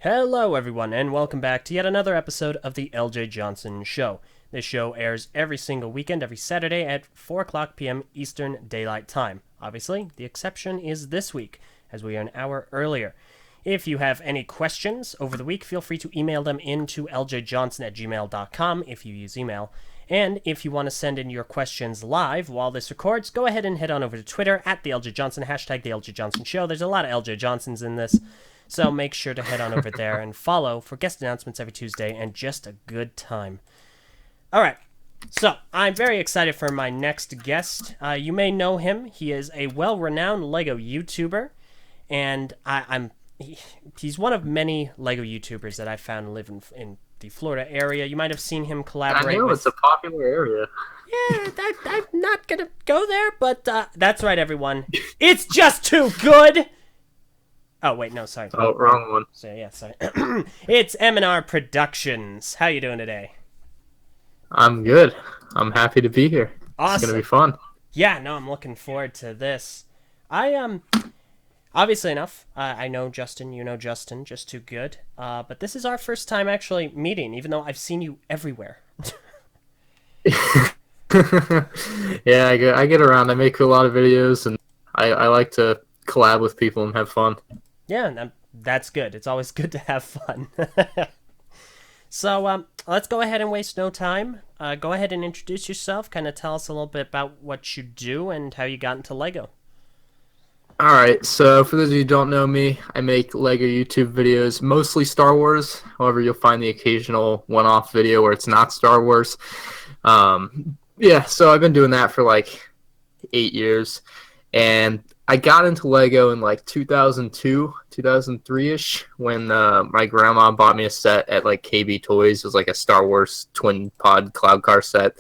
Hello, everyone, and welcome back to yet another episode of the Eljay Johnsen Show. This show airs every single weekend, every Saturday at 4 o'clock p.m. Eastern Daylight Time. Obviously, the exception is this week, as we are an hour earlier. If you have any questions over the week, feel free to email them in to ljjohnson@gmail.com if you use email. And if you want to send in your questions live while this records, go ahead and head on over to Twitter at the Eljay Johnsen, hashtag the Eljay Johnsen Show. There's a lot of Eljay Johnsons in this. So make sure to head on over there and follow for guest announcements every Tuesday and just a good time. All right, so I'm very excited for my next guest. You may know him. He is a well-renowned LEGO YouTuber, and he's one of many LEGO YouTubers that I found live in the Florida area. You might have seen him collaborate. I know, it's a popular area. Yeah, I'm not going to go there, but that's right, everyone. It's just too good! Oh, wait, no, sorry. Oh, wrong one. So, yeah, sorry. It's MandRproductions. How you doing today? I'm good. I'm happy to be here. Awesome. It's going to be fun. Yeah, no, I'm looking forward to this. Obviously enough, I know Justin, you know Justin, just too good. But this is our first time actually meeting, even though I've seen you everywhere. Yeah, I get around. I make a lot of videos, and I like to collab with people and have fun. Yeah, that's good. It's always good to have fun. So, let's go ahead and waste no time. Go ahead and introduce yourself. Kind of tell us a little bit about what you do and how you got into LEGO. All right, so for those of you who don't know me, I make LEGO YouTube videos, mostly Star Wars. However, you'll find the occasional one-off video where it's not Star Wars. Yeah, so I've been doing that for like 8 years, and I got into LEGO in like 2002, 2003-ish, when my grandma bought me a set at like KB Toys. It was like a Star Wars twin pod cloud car set.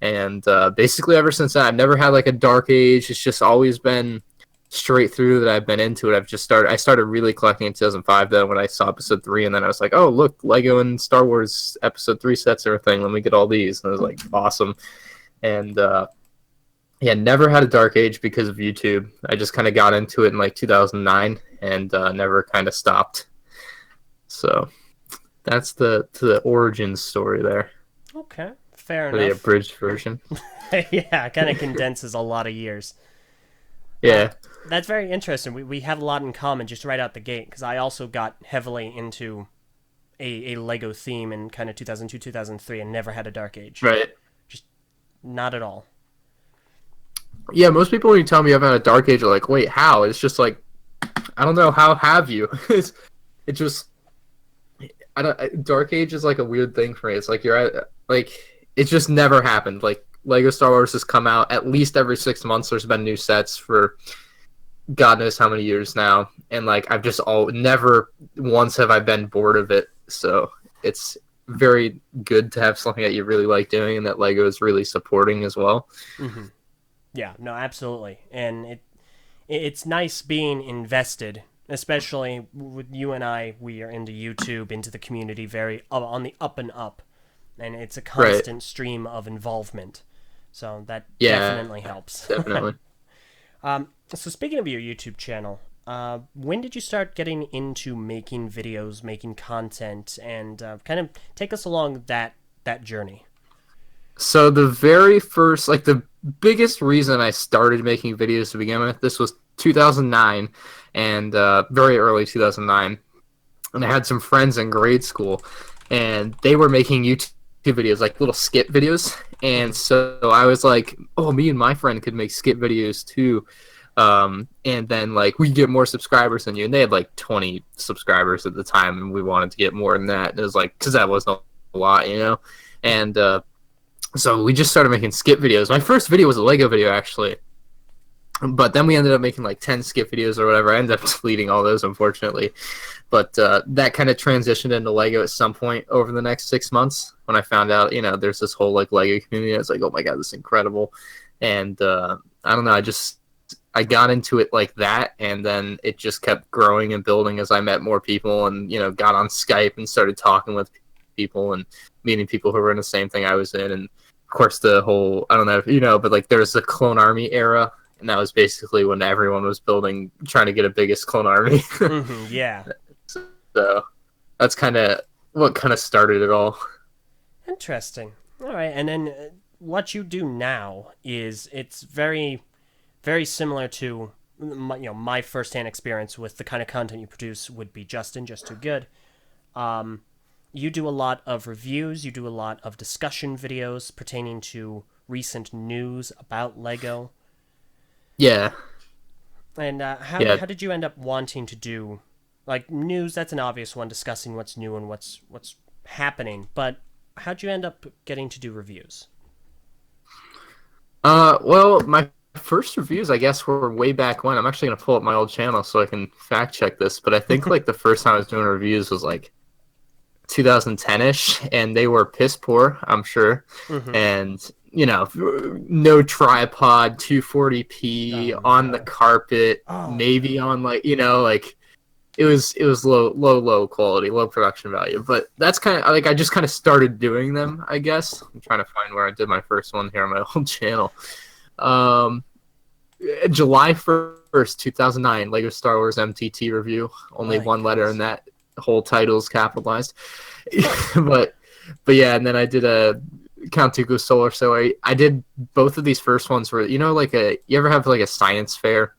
And basically ever since then, I've never had like a dark age. It's just always been straight through that I've been into it. I started really collecting in 2005 though, when I saw episode 3, and then I was like, oh, look, LEGO and Star Wars episode 3 sets are a thing. Let me get all these. And it was like awesome. And yeah, never had a dark age because of YouTube. I just kind of got into it in like 2009 and never kind of stopped. So that's the origin story there. Okay, fair The enough. abridged version. Yeah, kind of condenses a lot of years. Yeah. That's very interesting. We have a lot in common just right out the gate, because I also got heavily into a LEGO theme in kind of 2002, 2003, and never had a dark age. Right. Just not at all. Yeah, most people when you tell me you haven't had a dark age are like, wait, how? It's just like, I don't know, how have you? It just, dark age is like a weird thing for me. It's like it just never happened. Like LEGO Star Wars has come out at least every 6 months. There's been new sets for God knows how many years now, and like I've just never once have I been bored of it. So it's very good to have something that you really like doing and that LEGO is really supporting as well. Mm-hmm. Yeah, no, absolutely. And it's nice being invested, especially with you and I. We are into YouTube, into the community, very on the up and up, and it's a constant stream of involvement. So that definitely helps. Definitely. So speaking of your YouTube channel, when did you start getting into making videos, making content, and kind of take us along that journey? So the very first, like the biggest reason I started making videos to begin with, this was 2009, and very early 2009, and I had some friends in grade school, and they were making YouTube videos, like little skit videos, and so I was like, oh, me and my friend could make skit videos too, and then like we get more subscribers than you, and they had like 20 subscribers at the time, and we wanted to get more than that. And it was like, because that wasn't a lot, you know, and so we just started making skit videos. My first video was a LEGO video, actually. But then we ended up making like 10 skit videos or whatever. I ended up deleting all those, unfortunately. But that kind of transitioned into LEGO at some point over the next 6 months when I found out, you know, there's this whole like LEGO community. I was like, oh my God, this is incredible. And I don't know, I got into it like that, and then it just kept growing and building as I met more people and, you know, got on Skype and started talking with people and meeting people who were in the same thing I was in. And of course the whole, I don't know if you know, but like there's the Clone Army era, and that was basically when everyone was trying to get a biggest clone army. Mm-hmm, yeah. So that's kind of what kind of started it all. Interesting. All right, and then what you do now is it's very, very similar to my firsthand experience with the kind of content you produce would be Justin, just too good. Um, you do a lot of reviews. You do a lot of discussion videos pertaining to recent news about Lego. Yeah, And yeah. how did you end up wanting to do like news? That's an obvious one, discussing what's new and what's happening. But how'd you end up getting to do reviews? Well, my first reviews, I guess, were way back when. I'm actually gonna pull up my old channel so I can fact check this, but I think like the first time I was doing reviews was like 2010-ish, and they were piss poor, I'm sure. Mm-hmm. And no tripod, 240p Oh on the no. carpet, Oh maybe no. on like like it was low quality, low production value. But that's kind of like I just kind of started doing them, I guess. I'm trying to find where I did my first one here on my old channel. Um, July 1st, 2009, Lego Star Wars MTT review. Only My one letter in goodness. that whole title is capitalized. but but yeah, and then I did a Count Dooku Solar. So I did both of these first ones where like you ever have like a science fair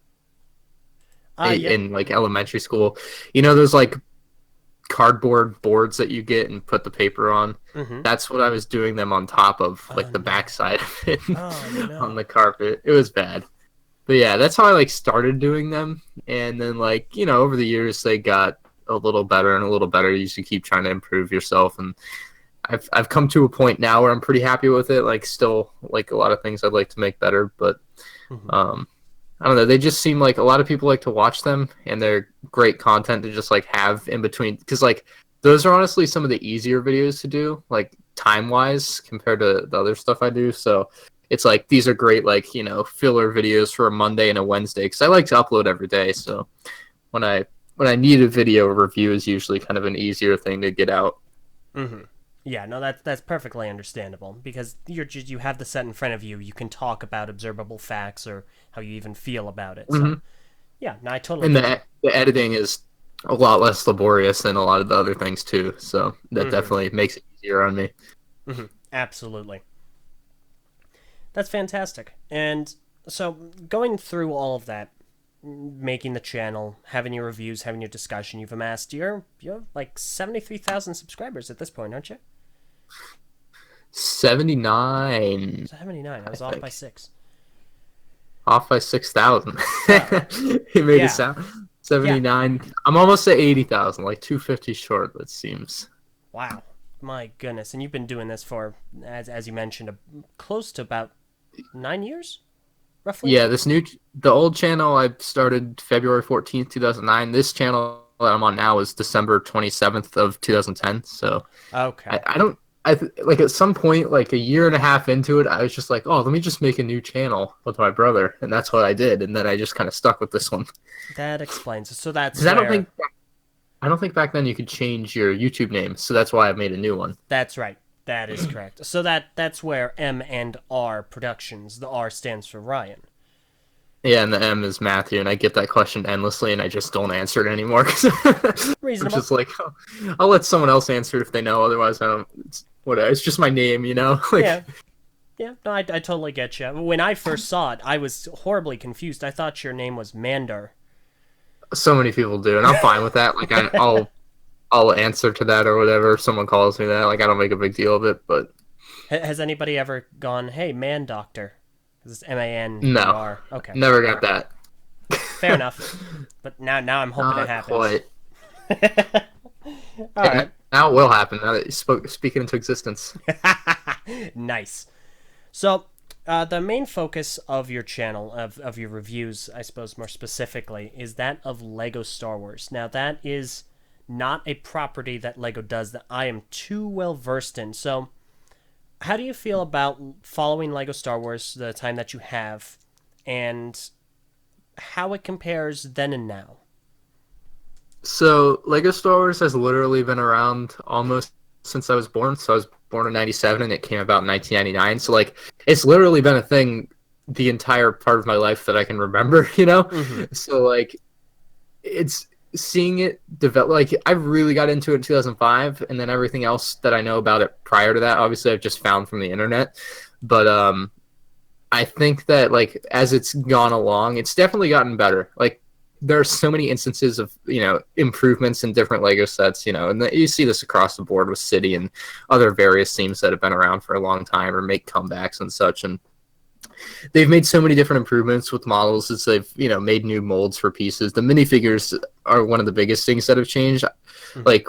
Yep. in like elementary school? Those like cardboard boards that you get and put the paper on. Mm-hmm. That's what I was doing them on top of, Oh like the no. backside of it Oh on no. the carpet. It was bad. But yeah, that's how I like started doing them. And then like, over the years they got a little better and a little better. You should keep trying to improve yourself, and I've come to a point now where I'm pretty happy with it. Like still like a lot of things I'd like to make better, but Mm-hmm. um I don't know. They just seem like a lot of people like to watch them, and they're great content to just like have in between. Because like those are honestly some of the easier videos to do, like time wise, compared to the other stuff I do. So it's like these are great, like filler videos for a Monday and a Wednesday. Because I like to upload every day. So when I need a video review, is usually kind of an easier thing to get out. Mm-hmm. Yeah, no, that's perfectly understandable because you have the set in front of you. You can talk about observable facts or how you even feel about it. So Hmm. yeah, no, I totally And get you. the editing is a lot less laborious than a lot of the other things too. So that Mm-hmm. definitely makes it easier on me. Mm-hmm. Absolutely. That's fantastic. And so going through all of that, making the channel, having your reviews, having your discussion, you've amassed you're like 73,000 subscribers at this point, aren't you? 79, 79. I I was off by think. 6. Off by 6,000. Oh, He made it yeah. sound Yeah. 79. I'm almost at 80,000, like 250 short, that seems. Wow. My goodness. And you've been doing this for as you mentioned close to about 9 years, roughly? Yeah, the old channel I started February 14th, 2009. This channel that I'm on now is December 27th of 2010. So Okay. I don't, like at some point, like a year and a half into it, I was just like, oh, let me just make a new channel with my brother. And that's what I did. And then I just kind of stuck with this one. That explains. So that's Because where I don't think back then you could change your YouTube name, so that's why I made a new one. that's right. That is correct. So that's where M and R Productions. The R stands for Ryan. Yeah, and the M is Matthew, and I get that question endlessly, and I just don't answer it anymore. 'Cause I'm Reasonable. just like, oh, I'll let someone else answer if they know. Otherwise, I don't. It's just my name, Like, Yeah. Yeah, no, I totally get you. When I first saw it, I was horribly confused. I thought your name was Mandar. so many people do, and I'm fine with that. Like, I'll answer to that or whatever. If someone calls me that, like, I don't make a big deal of it. But Has anybody ever gone, "Hey, man, doctor"? Because it's no, MANDR. Okay, never got that. fair enough. But now I'm hoping it Not happens. quite. All right. Now it will happen. Now that you speak it into existence. Nice. So, the main focus of your channel, of your reviews, I suppose more specifically, is that of Lego Star Wars. Now, that is not a property that Lego does that I am too well versed in. So, how do you feel about following Lego Star Wars the time that you have, and how it compares then and now? So Lego Star Wars has literally been around almost since I was born. So I was born in '97, and it came about in 1999. So like, it's literally been a thing the entire part of my life that I can remember. Mm-hmm. So like, it's seeing it develop, like I really got into it in 2005, and then everything else that I know about it prior to that, obviously I've just found from the internet. But I think that like as it's gone along, it's definitely gotten better. Like there are so many instances of improvements in different Lego sets, and you see this across the board with City and other various themes that have been around for a long time or make comebacks and such. And they've made so many different improvements with models as they've made new molds for pieces. The minifigures are one of the biggest things that have changed. Mm-hmm. Like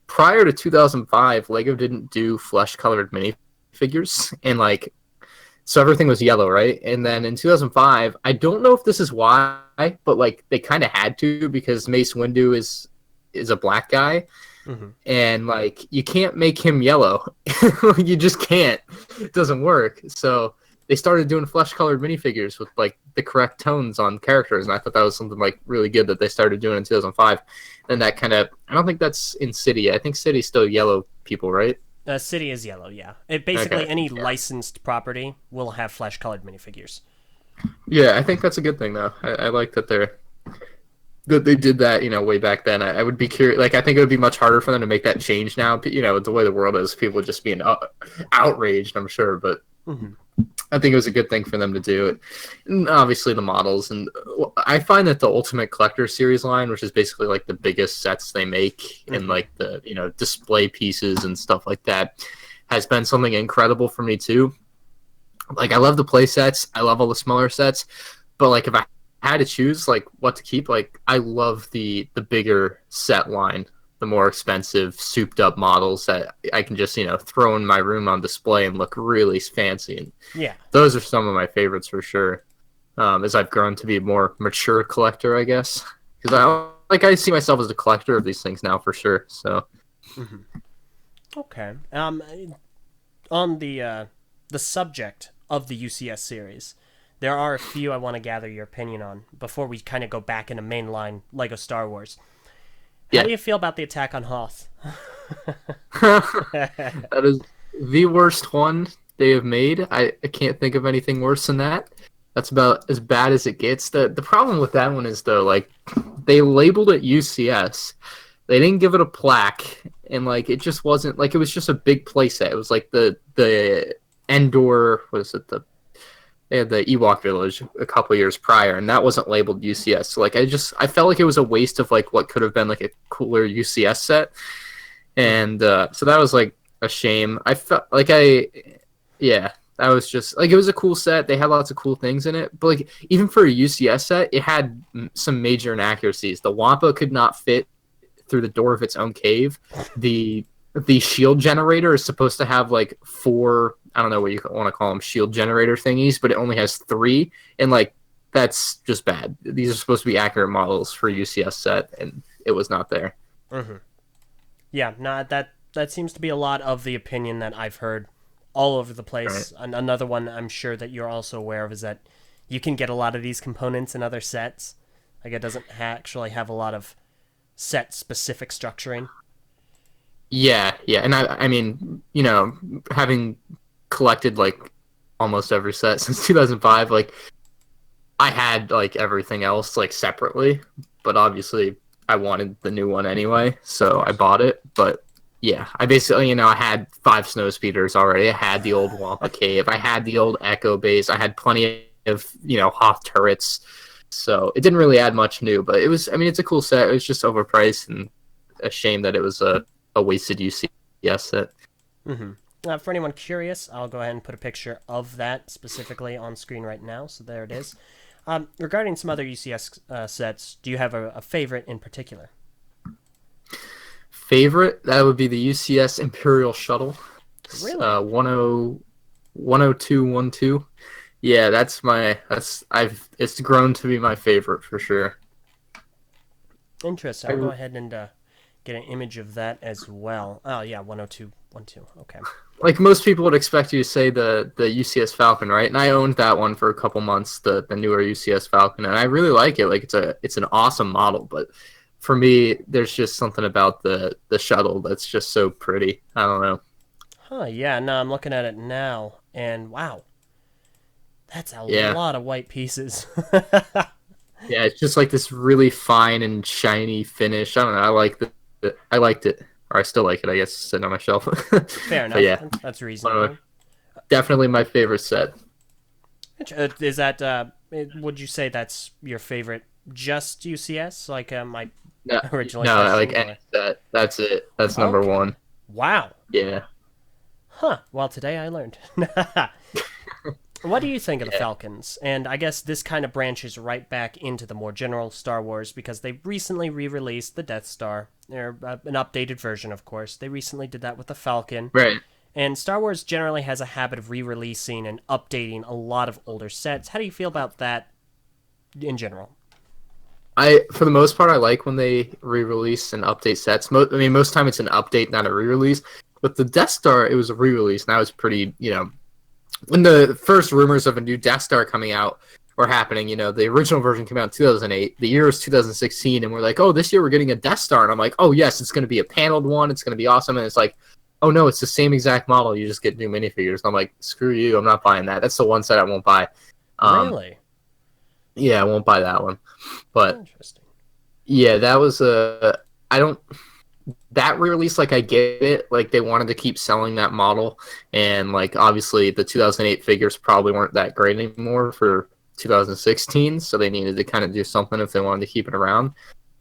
prior to 2005, Lego didn't do flesh colored minifigures, and like so everything was yellow, right? And then in 2005, I don't know if this is why, but like they kind of had to, because Mace Windu is a black guy. Mm-hmm. And like you can't make him yellow. You just can't. It doesn't work. So they started doing flesh-colored minifigures with like the correct tones on characters, and I thought that was something like really good that they started doing in 2005. And that kind of, I don't think that's in City. I think City's still yellow people, right? City is yellow, yeah. It basically any licensed property will have flesh-colored minifigures. Yeah, I think that's a good thing though. I like that they did that, way back then. I would be curious. Like, I think it would be much harder for them to make that change now. The way the world is, people would just being outraged, I'm sure. But mm-hmm. I think it was a good thing for them to do it. And obviously the models. And I find that the Ultimate Collector Series line, which is basically like the biggest sets they make mm-hmm. and like the, display pieces and stuff like that, has been something incredible for me too. Like, I love the play sets. I love all the smaller sets. But like, if I had to choose like what to keep, like I love the bigger set line, the more expensive souped up models that I can just throw in my room on display and look really fancy. And yeah, those are some of my favorites for sure. As I've grown to be a more mature collector, I guess, because I see myself as a collector of these things now for sure. So mm-hmm. Okay, on the subject of the UCS series, there are a few I want to gather your opinion on before we kind of go back into mainline Lego Star Wars. How do you feel about the attack on Hoth? That is the worst one they have made. I can't think of anything worse than that. That's about as bad as it gets. The problem with that one is, though, like, they labeled it UCS. They didn't give it a plaque, and, like, it just wasn't, like, it was just a big playset. It was like the Endor, they had the Ewok Village a couple years prior, and that wasn't labeled UCS. So, like, I felt like it was a waste of, like, what could have been, like, a cooler UCS set. And so that was, like, a shame. I felt like that was just, like, it was a cool set. They had lots of cool things in it. But, like, even for a UCS set, it had some major inaccuracies. The Wampa could not fit through the door of its own cave. The shield generator is supposed to have, like, 4... I don't know what you want to call them, shield generator thingies, but it only has 3, and like that's just bad. These are supposed to be accurate models for a UCS set, and it was not there. Mm-hmm. Yeah, no, that seems to be a lot of the opinion that I've heard all over the place. Right. Another one I'm sure that you're also aware of is that you can get a lot of these components in other sets. Like, it doesn't actually have a lot of set-specific structuring. Yeah, and I mean, having collected like almost every set since 2005, like I had like everything else like separately, but obviously I wanted the new one anyway, so I bought it. But yeah, I basically I had 5 snow speeders already. I had the old Wampa Cave, I had the old Echo base, I had plenty of Hoth turrets, so it didn't really add much new. But it was, I mean, it's a cool set. It was just overpriced, and a shame that it was a wasted UCS set. Mm-hmm. For anyone curious, I'll go ahead and put a picture of that specifically on screen right now. So there it is. Regarding some other UCS sets, do you have a favorite in particular? Favorite? That would be the UCS Imperial Shuttle. Really? 10212. Yeah, it's grown to be my favorite for sure. Interesting. I'll go ahead and get an image of that as well. Oh yeah, 10212. Okay. Like most people would expect you to say the UCS Falcon, right? And I owned that one for a couple months, the newer UCS Falcon, and I really like it. Like it's an awesome model, but for me, there's just something about the shuttle that's just so pretty. I don't know. Huh? Yeah. No, I'm looking at it now, and wow, that's a lot of white pieces. Yeah, it's just like this really fine and shiny finish. I don't know. I liked it, or I still like it. I guess sitting on my shelf. Fair But enough. yeah, That's one of reasonable. definitely my favorite set. Is that would you say that's your favorite just UCS like I No, originally no, I like questioned any or set. That's it. That's number okay. one. Wow. Yeah, Huh. Well, today I learned. What do you think of the yeah, Falcons? And I guess this kind of branches right back into the more general Star Wars because they recently re-released the Death Star. They're an updated version, of course. They recently did that with the Falcon. right. And Star Wars generally has a habit of re-releasing and updating a lot of older sets. How do you feel about that in general? For the most part, I like when they re-release and update sets. I mean, most time it's an update, not a re-release. With the Death Star, it was a re-release, and that was pretty, when the first rumors of a new Death Star coming out were happening, the original version came out in 2008. The year was 2016, and we're like, oh, this year we're getting a Death Star. And I'm like, oh, yes, it's going to be a paneled one. It's going to be awesome. And it's like, oh, no, it's the same exact model. You just get new minifigures. And I'm like, screw you. I'm not buying that. That's the one set I won't buy. Really? Yeah, I won't buy that one. But, Interesting. yeah, that was I don't... That re-release, like, I get it. Like, they wanted to keep selling that model. And, like, obviously the 2008 figures probably weren't that great anymore for 2016, so they needed to kind of do something if they wanted to keep it around.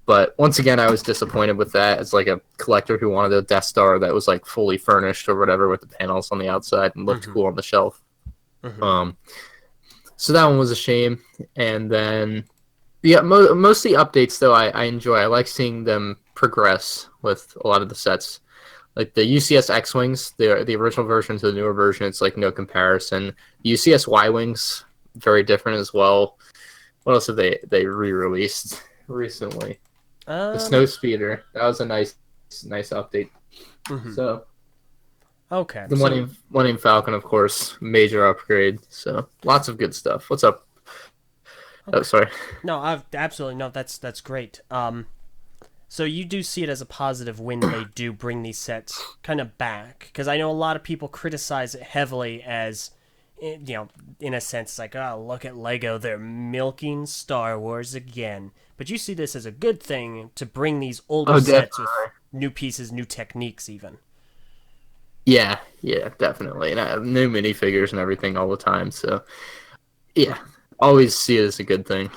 But once again, I was disappointed with that as like a collector who wanted a Death Star that was like fully furnished or whatever with the panels on the outside and looked cool on the shelf. Mm-hmm. So that one was a shame. And then, yeah, most of the updates though I enjoy. I like seeing them progress with a lot of the sets. Like the UCS X-Wings, the original version to the newer version, it's like no comparison. UCS Y-Wings, very different as well. What else have they re-released recently? The Um. Snow Speeder. That was a nice update. Mhm. So Okay. the So Millennium Falcon, of course, major upgrade. So lots of good stuff. What's up? Oh, okay. sorry. No, I've absolutely no. That's great. So you do see it as a positive when they do bring these sets kind of back, because I know a lot of people criticize it heavily as, in a sense, like, oh, look at Lego, they're milking Star Wars again. But you see this as a good thing to bring these older Oh, sets with definitely. new pieces, new techniques, even. Yeah, yeah, definitely. And I have new minifigures and everything all the time. So yeah, always see it as a good thing,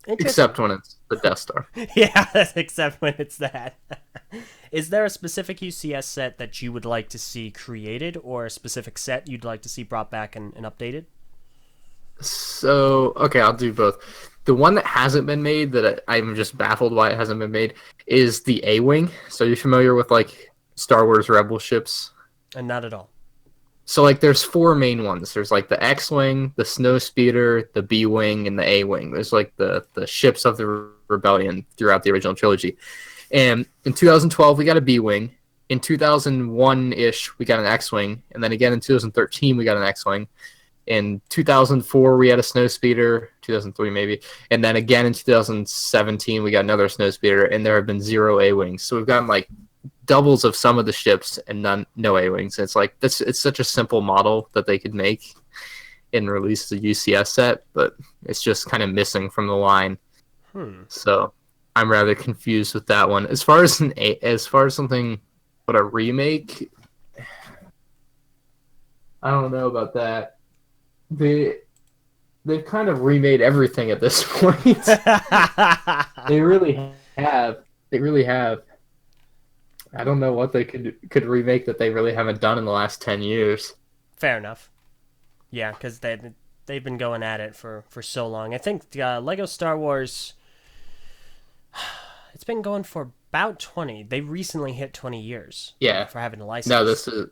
Interesting. except when it's the Death Star. Yeah, except when it's that. Is there a specific UCS set that you would like to see created, or a specific set you'd like to see brought back and updated? So okay, I'll do both. The one that hasn't been made that I'm just baffled why it hasn't been made is the A-Wing. So you're familiar with like Star Wars Rebel ships? And not at all. So like there's four main ones. There's like the X-Wing, the Snow Speeder, the B-Wing, and the A-Wing. There's like the ships of the rebellion throughout the original trilogy. And in 2012 we got a B-Wing. In 2001-ish we got an X-Wing, and then again in 2013 we got an X-Wing. In 2004, we had a snow speeder, 2003 maybe, and then again in 2017, we got another snow speeder, and there have been zero A-Wings. So we've gotten like doubles of some of the ships and no A-Wings. It's like it's such a simple model that they could make and release the UCS set, but it's just kind of missing from the line. Hmm. So I'm rather confused with that one. As far as something, but a remake, I don't know about that. They've kind of remade everything at this point. They really have. They really have. I don't know what they could remake that they really haven't done in the last 10 years. Fair enough. Yeah, because they've been going at it for so long. I think Lego Star Wars. It's been going for about 20. They recently hit 20 years. Yeah. For having a license. No, this is.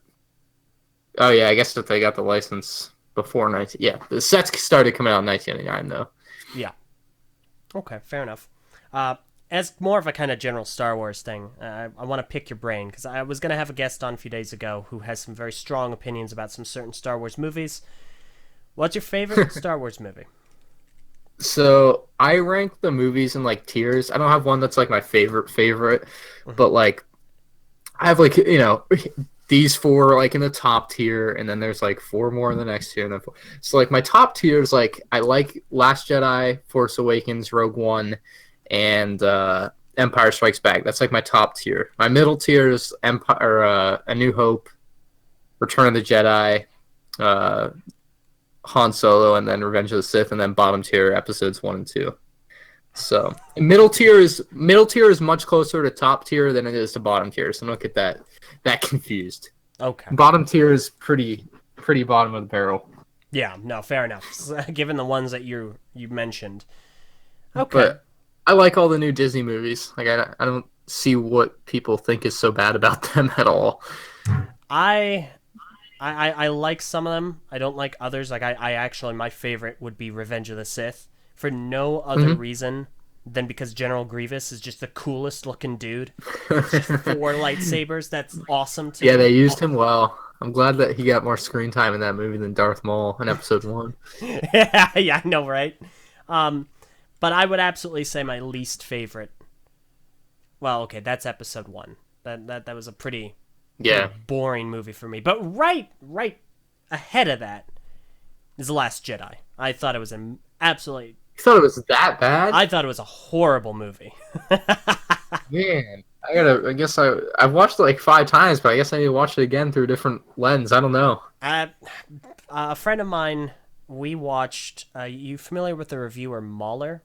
Oh yeah, I guess that they got the license before 19. Yeah, the sets started coming out in 1999 though. Yeah. Okay, fair enough. As more of a kind of general Star Wars thing, I want to pick your brain because I was going to have a guest on a few days ago who has some very strong opinions about some certain Star Wars movies. What's your favorite Star Wars movie? So I rank the movies in like tiers. I don't have one that's like my favorite, Mm-hmm. but like I have like these four are like in the top tier, and then there's like four more in the next tier, and then four. So like my top tier is like I like Last Jedi, Force Awakens, Rogue One, and Empire Strikes Back. That's like my top tier. My middle tier is Empire, A New Hope, Return of the Jedi, Han Solo, and then Revenge of the Sith, and then bottom tier episodes 1 and 2. So middle tier is much closer to top tier than it is to bottom tier. So don't get that confused. Okay. Bottom tier is pretty bottom of the barrel. Yeah, no, fair enough. Given the ones that you mentioned. Okay. But I like all the new Disney movies. Like I don't see what people think is so bad about them at all. I like some of them. I don't like others. Like I actually, my favorite would be Revenge of the Sith for no other reason than because General Grievous is just the coolest looking dude. Just 4 lightsabers. That's awesome to me. Yeah, they used him well. I'm glad that he got more screen time in that movie than Darth Maul in episode 1. Yeah, I know, right? But I would absolutely say my least favorite. Well, okay, that's episode 1. That was a pretty boring movie for me. But right ahead of that is The Last Jedi. I thought it was an absolutely... You thought it was that bad? I thought it was a horrible movie. Man, I guess I've watched it like 5 times, but I guess I need to watch it again through a different lens. I don't know. A friend of mine, we watched... you familiar with the reviewer Mahler?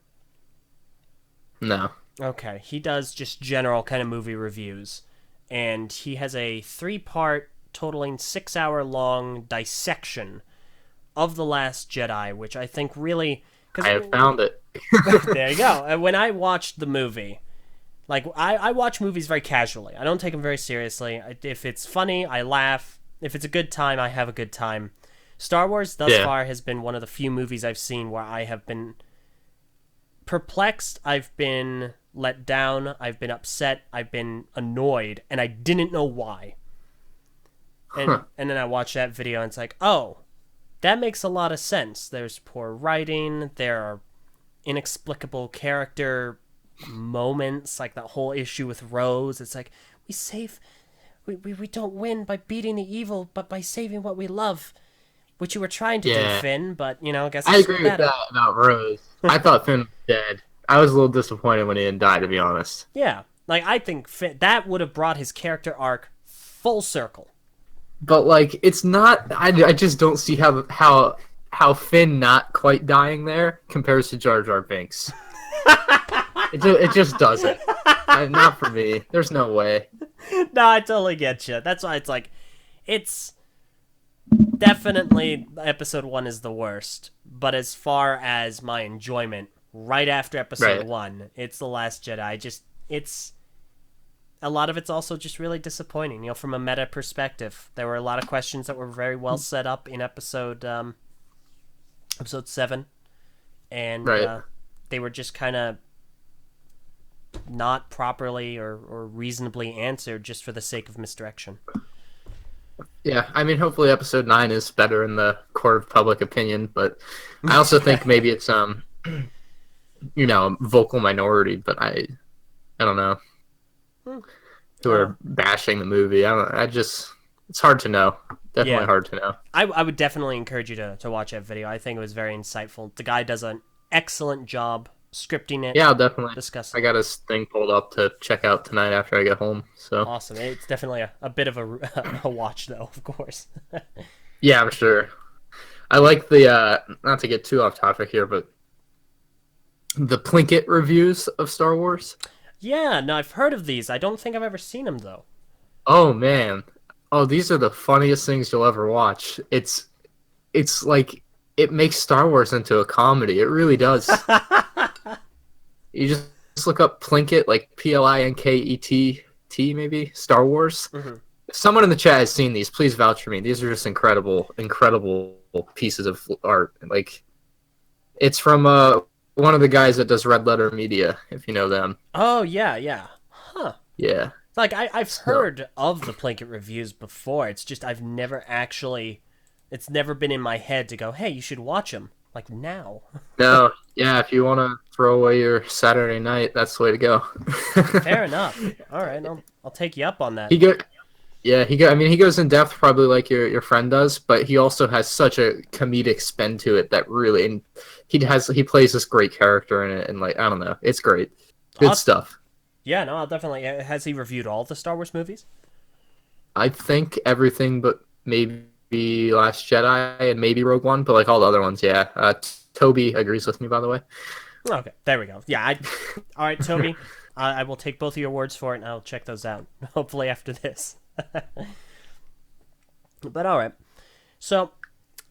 No. Okay, he does just general kind of movie reviews. And he has a 3-part, totaling 6-hour-long dissection of The Last Jedi, which I think really... I have found it. There you go. When I watched the movie, like, I watch movies very casually. I don't take them very seriously. If it's funny, I laugh. If it's a good time, I have a good time. Star Wars, thus far, has been one of the few movies I've seen where I have been perplexed, I've been let down, I've been upset, I've been annoyed, and I didn't know why. And then I watched that video, and it's like, oh, that makes a lot of sense. There's poor writing, there are inexplicable character moments, like that whole issue with Rose. It's like, we don't win by beating the evil, but by saving what we love. Which you were trying to do, Finn, but, I guess I agree with that about Rose. I thought Finn was dead. I was a little disappointed when he didn't die, to be honest. Yeah. Like, I think Finn, that would have brought his character arc full circle. But, like, it's not... I just don't see how Finn not quite dying there compares to Jar Jar Binks. It just doesn't. Not for me. There's no way. No, I totally get you. That's why it's like... It's... Definitely, episode 1 is the worst. But as far as my enjoyment, right after episode 1, it's The Last Jedi. It's... A lot of it's also just really disappointing, from a meta perspective. There were a lot of questions that were very well set up in episode 7. And they were just kind of not properly or reasonably answered just for the sake of misdirection. Yeah, I mean, hopefully episode 9 is better in the court of public opinion, but I also think maybe it's, a vocal minority, but I don't know. Who are bashing the movie. It's hard to know. Definitely hard to know. I would definitely encourage you to watch that video. I think it was very insightful. The guy does an excellent job scripting it. Yeah, I'll definitely. Discussing. I got his thing pulled up to check out tonight after I get home. So awesome. It's definitely a bit of a watch, though, of course. Yeah, I'm sure. I like the, not to get too off topic here, but the Plinkett reviews of Star Wars. Yeah, no, I've heard of these. I don't think I've ever seen them, though. Oh, man. Oh, these are the funniest things you'll ever watch. It's like, it makes Star Wars into a comedy. It really does. You just look up Plinkett, like Plinkett, maybe, Star Wars. Mm-hmm. If someone in the chat has seen these, please vouch for me. These are just incredible pieces of art. Like, it's from one of the guys that does Red Letter Media, if you know them. Oh, yeah. Huh. Yeah. Like, I've heard of the Plinkett reviews before. It's just I've never actually... It's never been in my head to go, hey, you should watch them. Like, now. No, yeah, if you want to throw away your Saturday night, that's the way to go. Fair enough. All right, I'll take you up on that. Yeah, he goes in depth probably like your friend does, but he also has such a comedic spin to it that really, and he plays this great character in it, and like I don't know, it's great, good Awesome. stuff. Yeah, no, I'll definitely. Has he reviewed all the Star Wars movies? I think everything but maybe Last Jedi and maybe Rogue One, but like all the other ones, yeah. Toby agrees with me, by the way. Okay, there we go. Yeah, all right, Toby. I will take both of your words for it, and I'll check those out. Hopefully after this. But all right. So,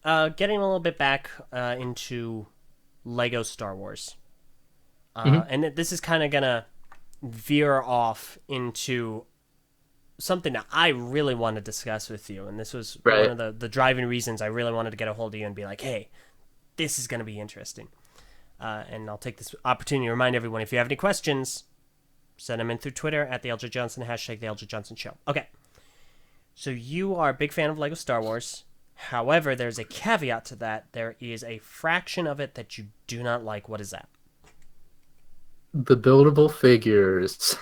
getting a little bit back into Lego Star Wars, and this is kind of gonna veer off into something that I really want to discuss with you, and this was Right. one of the driving reasons I really wanted to get a hold of you and be like, hey, this is going to be interesting. And I'll take this opportunity to remind everyone, if you have any questions, send them in through Twitter at the Eljay Johnson, hashtag the Eljay Johnson Show. Okay. So you are a big fan of Lego Star Wars. However, there's a caveat to that. There is a fraction of it that you do not like. What is that? The buildable figures.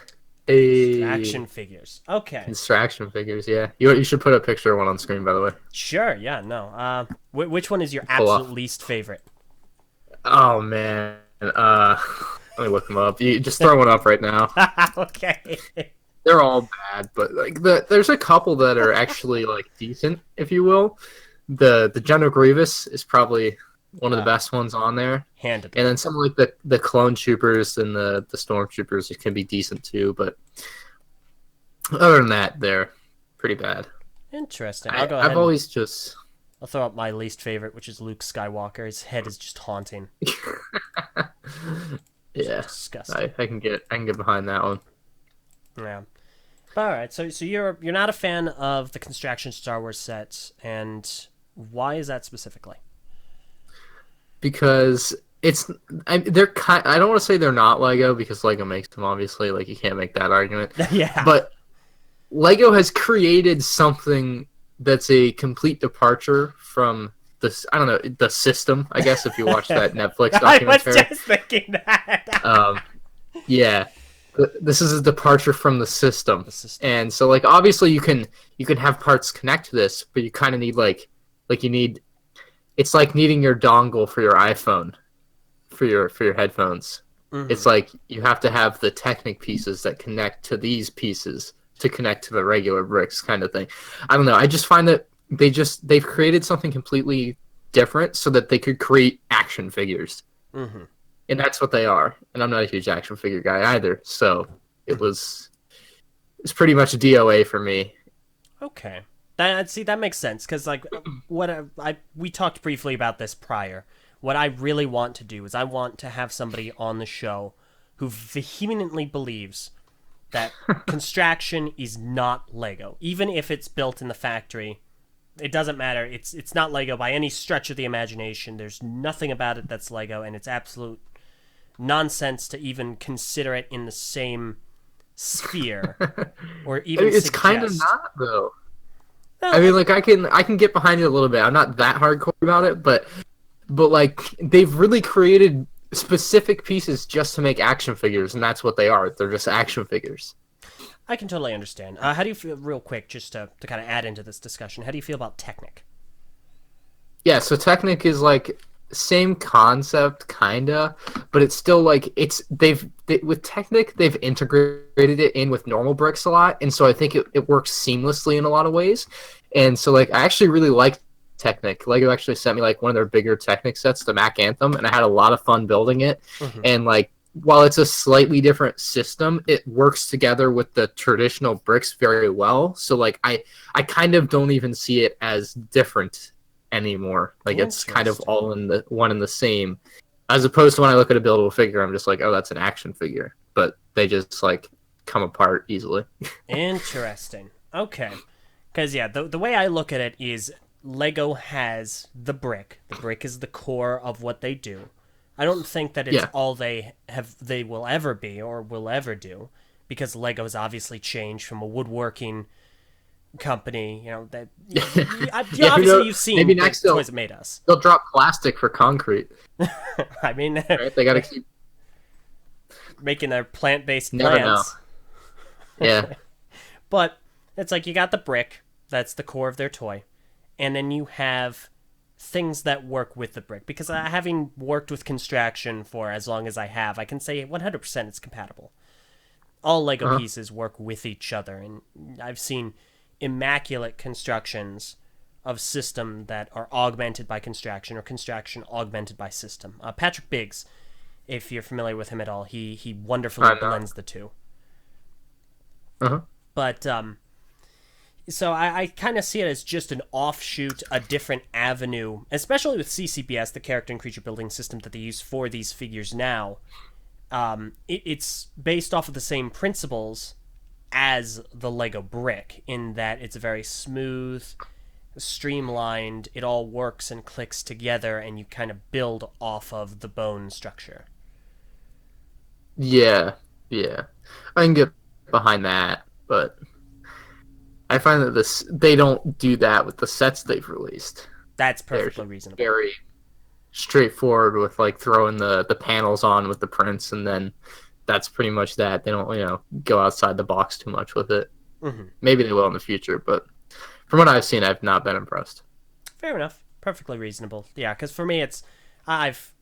A Action figures. Okay. Distraction figures, yeah. You should put a picture of one on screen, by the way. Sure, yeah, no. Which one is your Pull absolute off. least favorite? Oh man. Let me look them up. You just throw one up right now. Okay. They're all bad, but like there's a couple that are actually like decent, if you will. The General Grievous is probably one of the best ones on there. Handed. And then some like the clone troopers and the stormtroopers can be decent too, but other than that, they're pretty bad. Interesting. I'll go ahead. I've always just I'll throw up my least favorite, which is Luke Skywalker. His head is just haunting. yeah, Disgusting. I can get behind that one. Yeah. But all right. So you're not a fan of the Construction Star Wars sets, and why is that specifically? Because they're kind. I don't want to say they're not Lego because Lego makes them. Obviously, like you can't make that argument. Yeah. But Lego has created something that's a complete departure from this. I don't know the system. I guess if you watch that Netflix documentary, I was just thinking that. yeah, this is a departure from the system. And so like obviously you can have parts connect to this, but you kind of need like you need. It's like needing your dongle for your iPhone, for your headphones. Mm-hmm. It's like you have to have the Technic pieces that connect to these pieces to connect to the regular bricks, kind of thing. I don't know. I just find that they've created something completely different so that they could create action figures, and that's what they are. And I'm not a huge action figure guy either, so it's pretty much a DOA for me. Okay. That makes sense, because like we talked briefly about this prior. What I really want to do is I want to have somebody on the show who vehemently believes that construction is not Lego, even if it's built in the factory. It doesn't matter. It's not Lego by any stretch of the imagination. There's nothing about it that's Lego, and it's absolute nonsense to even consider it in the same sphere, or even. It's suggest. Kind of not though. I mean, like I can get behind it a little bit. I'm not that hardcore about it, but like they've really created specific pieces just to make action figures, and that's what they are. They're just action figures. I can totally understand. How do you feel, real quick, just to kind of add into this discussion, how do you feel about Technic? Yeah, so Technic is like same concept, kinda, but it's still like with Technic they've integrated it in with normal bricks a lot, and so I think it works seamlessly in a lot of ways. And so like I actually really like Technic. Lego actually sent me like one of their bigger Technic sets, the Mac Anthem, and I had a lot of fun building it. And like while it's a slightly different system, it works together with the traditional bricks very well. So like I kind of don't even see it as different anymore. Like it's kind of all in the one and the same, as opposed to when I look at a buildable figure, I'm just like, oh, that's an action figure, but they just like come apart easily. Interesting. Okay, because yeah, the way I look at it is Lego has the brick. The brick is the core of what they do. I don't think that it's all they will ever be or will ever do, because Lego has obviously changed from a woodworking company, that obviously you've seen maybe next toys that made us. They'll drop plastic for concrete. I mean, right? They gotta keep making their plant-based plants. Yeah. But It's like you got the brick, that's the core of their toy, and then you have things that work with the brick. Because having worked with construction for as long as I have, I can say 100% it's compatible. All Lego pieces work with each other, and I've seen immaculate constructions of system that are augmented by construction, or construction augmented by system. Patrick Biggs, if you're familiar with him at all, he wonderfully blends the two. But so I kind of see it as just an offshoot, a different avenue, especially with CCBS, the character and creature building system that they use for these figures now. It's based off of the same principles as the Lego brick, in that it's very smooth, streamlined, it all works and clicks together, and you kind of build off of the bone structure. Yeah, I can get behind that, but I find that they don't do that with the sets they've released. That's perfectly reasonable. Very straightforward with like throwing the panels on with the prints, and then that's pretty much that. They don't go outside the box too much with it. Maybe they will in the future, but from what I've seen, I've not been impressed. Fair enough. Perfectly reasonable. Yeah, because for me, I've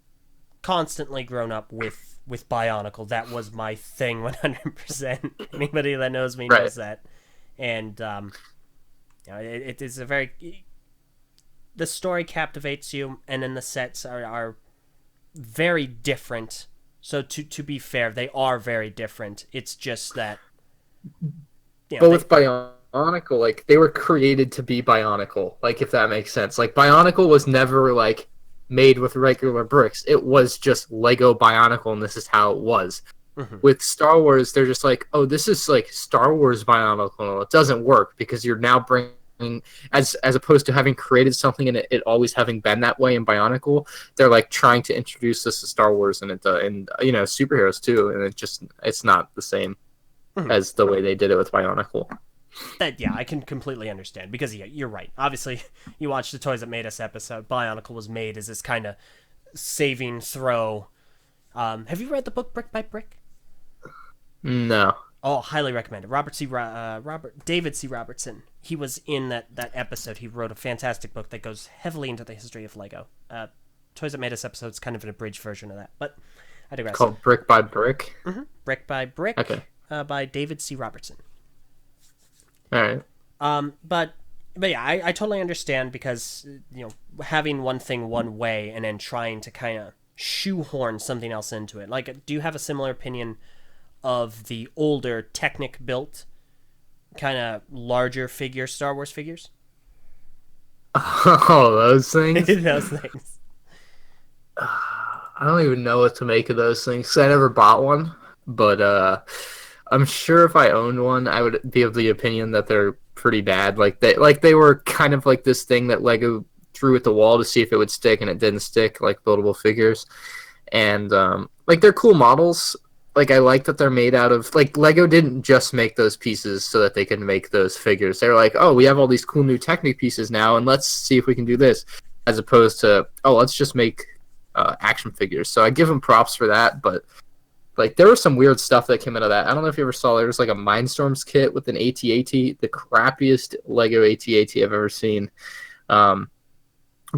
constantly grown up with Bionicle. That was my thing 100%. Anybody that knows me knows that. And it is a very... The story captivates you, and then the sets are very different. So to be fair, they are very different. It's just that... But with Bionicle, like, they were created to be Bionicle, like, if that makes sense. Like, Bionicle was never, like, made with regular bricks. It was just Lego Bionicle, and this is how it was. With Star Wars, they're just like, oh, this is, like, Star Wars Bionicle. It doesn't work, because you're now bringing, as opposed to having created something and it always having been that way in Bionicle, they're, like, trying to introduce this to Star Wars and superheroes, too, and it's not the same as the way they did it with Bionicle. I can completely understand, because you're right. Obviously, you watch the Toys That Made Us episode. Bionicle was made as this kind of saving throw. Have you read the book Brick by Brick? No. Oh, highly recommend it. David C. Robertson. He was in that episode. He wrote a fantastic book that goes heavily into the history of Lego. Toys That Made Us episode is kind of an abridged version of that, but I digress. Called Brick by Brick? Brick by Brick. Okay. By David C. Robertson. All right. But yeah, I totally understand, because having one thing one way and then trying to kind of shoehorn something else into it. Like, do you have a similar opinion of the older Technic built kind of larger figure Star Wars figures? Oh, those things. Those things. I don't even know what to make of those things, 'cause I never bought one, but I'm sure if I owned one, I would be of the opinion that they're pretty bad. Like they were kind of like this thing that Lego threw at the wall to see if it would stick, and it didn't stick, like buildable figures. And like, they're cool models. Like, I like that they're made out of, like, Lego didn't just make those pieces so that they could make those figures. They were like, oh, we have all these cool new Technic pieces now, and let's see if we can do this, as opposed to, oh, let's just make action figures. So I give them props for that, but like, there was some weird stuff that came out of that. I don't know if you ever saw, there was like a Mindstorms kit with an AT-AT, the crappiest Lego AT-AT I've ever seen. The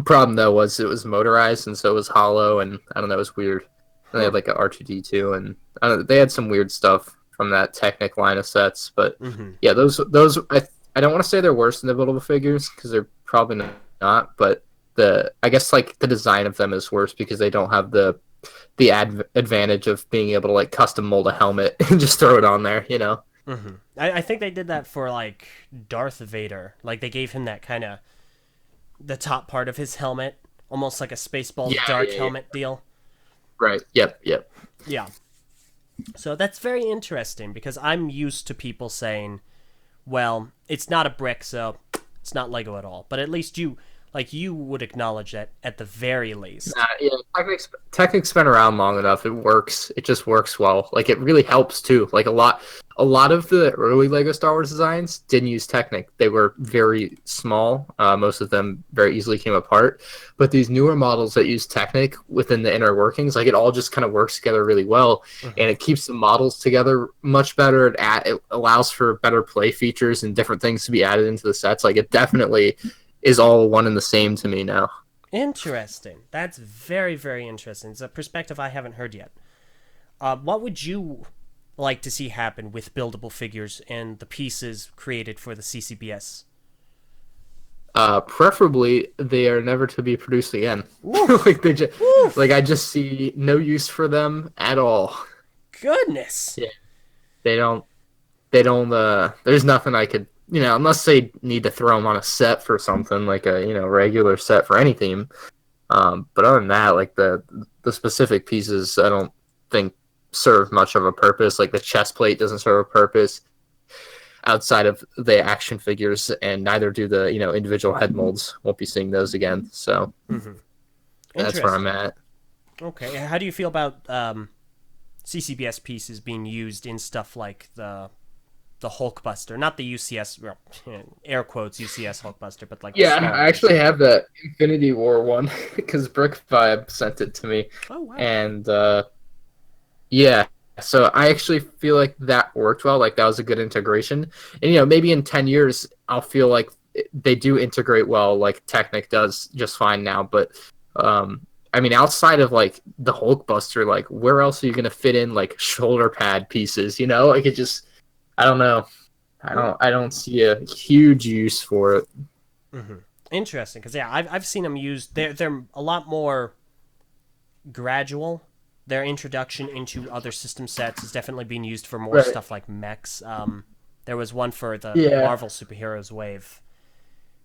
problem, though, was it was motorized, and so it was hollow, and I don't know, it was weird. And they had like a R2-D2, and they had some weird stuff from that Technic line of sets. But yeah, those I don't want to say they're worse than the buildable figures, because they're probably not. But I guess like the design of them is worse, because they don't have the advantage of being able to like custom mold a helmet and just throw it on there, I think they did that for like Darth Vader. Like, they gave him that kind of the top part of his helmet, almost like a Spaceballs dark helmet deal. Right. Yep. Yeah. So that's very interesting, because I'm used to people saying, well, it's not a brick, so it's not Lego at all. But at least Like, you would acknowledge that at the very least. Yeah, Technic's been around long enough. It works. It just works well. Like it really helps too. Like a lot of the early Lego Star Wars designs didn't use Technic. They were very small. Most of them very easily came apart. But these newer models that use Technic within the inner workings, like it all just kind of works together really well, and it keeps the models together much better. It allows for better play features and different things to be added into the sets. Like it definitely is all one and the same to me now. Interesting. That's very, very interesting. It's a perspective I haven't heard yet. What would you like to see happen with buildable figures and the pieces created for the CCBS? Preferably, they are never to be produced again. Like I just see no use for them at all. Goodness. Yeah, they don't. They don't. There's nothing I could. Unless they need to throw them on a set for something like a regular set for any theme. But other than that, like the specific pieces, I don't think serve much of a purpose. Like the chest plate doesn't serve a purpose outside of the action figures, and neither do the individual head molds. Won't be seeing those again. So that's where I'm at. Okay, how do you feel about CCBS pieces being used in stuff like the Hulkbuster, not the UCS, well, air quotes UCS Hulkbuster, but like I actually have that Infinity War one because Brick Vibe sent it to me. Oh wow! And so I actually feel like that worked well. Like that was a good integration. And maybe in 10 years I'll feel like they do integrate well, like Technic does just fine now. But I mean, outside of like the Hulkbuster, like where else are you gonna fit in like shoulder pad pieces? Like it just. I don't know. I don't see a huge use for it. Interesting, because I've seen them used. They're a lot more gradual. Their introduction into other system sets is definitely being used for more stuff like mechs. There was one for the Marvel Superheroes wave.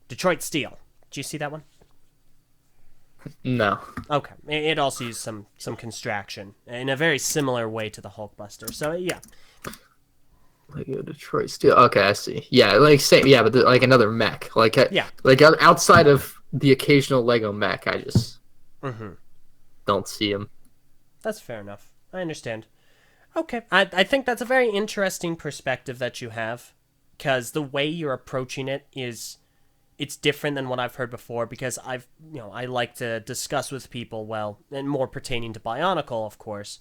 Detroit Steel. Did you see that one? No. Okay. It also used some construction in a very similar way to the Hulkbuster. So yeah. Lego Detroit Steel. Okay, I see. Yeah, like same. Yeah, but like another mech. Like outside of the occasional Lego mech, I just don't see him. That's fair enough. I understand. Okay, I think that's a very interesting perspective that you have, because the way you're approaching it's different than what I've heard before. Because I like to discuss with people, and more pertaining to Bionicle, of course.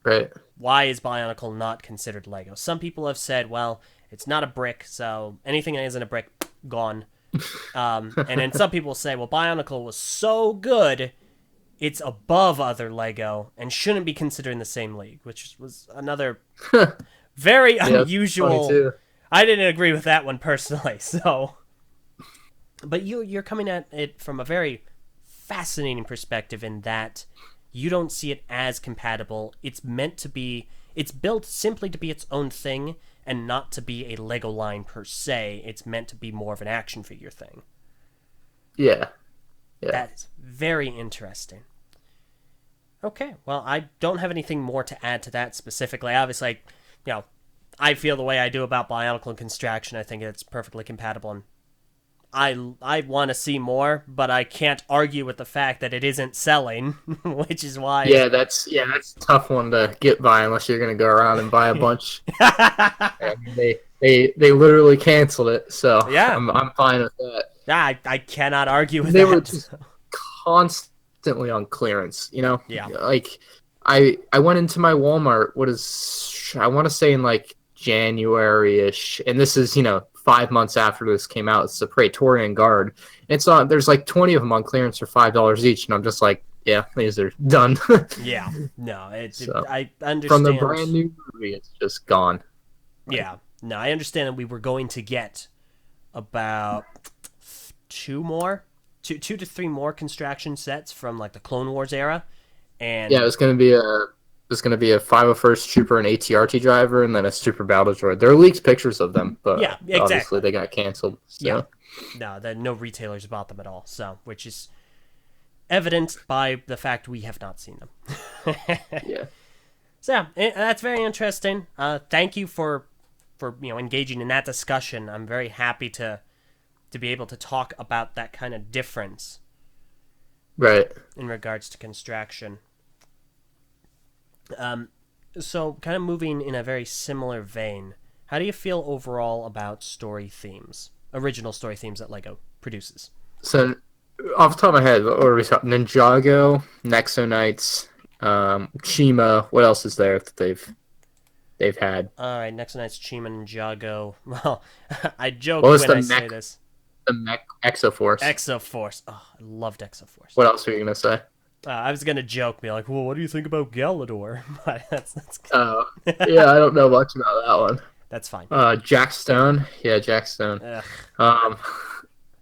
Right. Why is Bionicle not considered Lego? Some people have said, well, it's not a brick, so anything that isn't a brick, gone. And then some people say, well, Bionicle was so good, it's above other Lego and shouldn't be considered in the same league, which was another very unusual. I didn't agree with that one personally. So, but you're coming at it from a very fascinating perspective in that you don't see it as compatible. It's built simply to be its own thing and not to be a Lego line per se. It's meant to be more of an action figure thing. Yeah. That is very interesting. Okay, well, I don't have anything more to add to that specifically. Obviously, I feel the way I do about Bionicle and Construction. I think it's perfectly compatible, and I want to see more, but I can't argue with the fact that it isn't selling, which is why. Yeah, that's a tough one to get by unless you're gonna go around and buy a bunch. And they literally canceled it, so yeah, I'm fine with that. Yeah, I cannot argue with that. They were just constantly on clearance, Yeah. Like I went into my Walmart. I want to say in like January-ish, and this is 5 months after this came out. It's the Praetorian Guard. There's like 20 of them on clearance for $5 each, and I'm just like, yeah, these are done. Yeah, no, I understand. From the brand new movie, it's just gone. Yeah, no, I understand that we were going to get about two to three more construction sets from like the Clone Wars era, and yeah, it's gonna be a 501st Trooper, an ATRT driver, and then a Super Battle Droid. There are leaked pictures of them, but obviously they got canceled. So. Yeah, no retailers bought them at all. So, which is evidenced by the fact we have not seen them. Yeah. So that's very interesting. Thank you for engaging in that discussion. I'm very happy to to be able to talk about that kind of difference Right. in regards to construction. So kind of moving in a very similar vein, how do you feel overall about story themes, original story themes that Lego produces? So, off the top of my head, what are we talking? Ninjago, Nexo Knights, Chima. What else is there that they've had? All right, next tonight's Chima and Jago. Well, I joke What was when the I say this. the mech Exoforce? Exoforce. Oh, I loved Exoforce. What else were you gonna say? I was gonna joke, be like, "Well, what do you think about Galador?" But that's Oh, yeah, I don't know much about that one. that's fine. Jack Stone. Yeah, Jack Stone. Ugh. Um,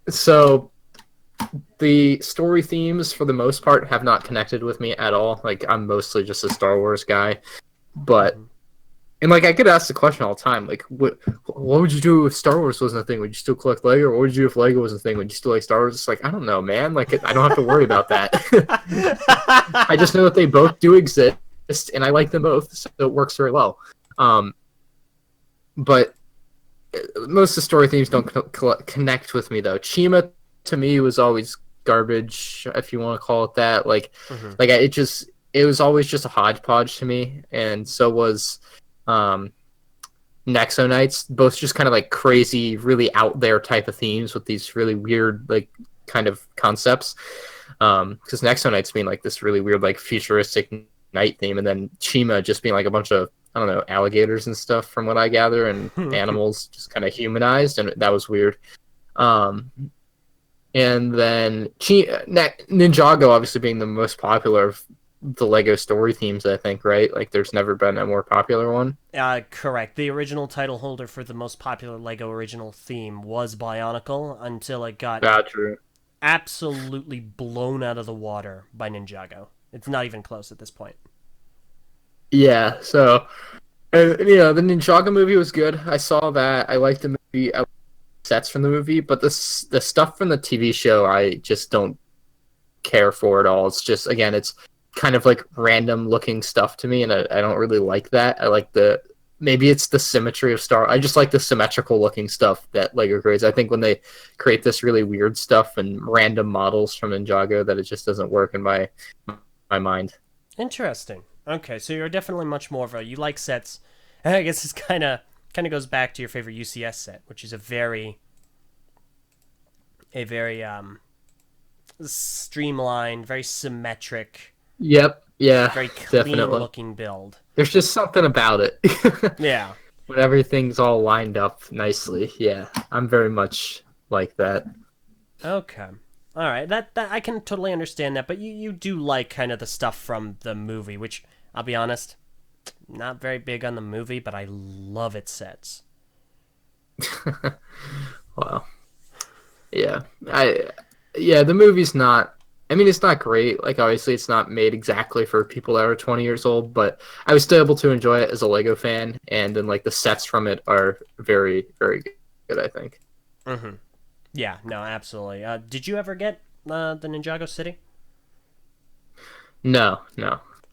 so the story themes, for the most part, have not connected with me at all. Like, I'm mostly just a Star Wars guy, but and like I get asked the question all the time, like, what would you do if Star Wars wasn't a thing? Would you still collect Lego, or what would you do if Lego was a thing? Would you still like Star Wars? It's like, I don't know, man. Like, I don't have to worry about that. I just know that they both do exist, and I like them both, so it works very well. But most of the story themes don't connect with me, though. Chima, to me, was always garbage, if you want to call it that. Like, it was always just a hodgepodge to me, and so was Nexo Knights. Both just kind of like crazy, really out there type of themes with these really weird, like, kind of concepts. Because Nexo Knights being like this really weird, like, futuristic knight theme, and then Chima just being like a bunch of, I don't know, alligators and stuff, from what I gather, and animals just kind of humanized, and that was weird. And then Ninjago, obviously being the most popular of the Lego story themes, I think, right? Like, there's never been a more popular one. Correct. The original title holder for the most popular Lego original theme was Bionicle until it got True. absolutely blown out of the water by Ninjago. It's not even close at this point. Yeah, so, the Ninjago movie was good. I saw that. I liked the movie. I liked sets from the movie, but the stuff from the TV show, I just don't care for at all. It's just, again, it's kind of like random looking stuff to me, and I don't really like that. I like maybe it's the symmetry of I just like the symmetrical looking stuff that Lego creates. I think when they create this really weird stuff and random models from Ninjago, that it just doesn't work in my mind. Interesting. Okay, so you're definitely much more of you like sets. And I guess this kind of goes back to your favorite UCS set, which is a very streamlined, very symmetric. Yep. Yeah. Very clean definitely. looking build. There's just something about it. Yeah. When everything's all lined up nicely. Yeah. I'm very much like that. Okay. All right. That I can totally understand that, but you do like kind of the stuff from the movie, which, I'll be honest, not very big on the movie, but I love its sets. Wow. Yeah. The movie's not, I mean, it's not great. Like, obviously, it's not made exactly for people that are 20 years old, but I was still able to enjoy it as a Lego fan, and then, like, the sets from it are very, very good, I think. Mm-hmm. Yeah, no, absolutely. Did you ever get the Ninjago City? No.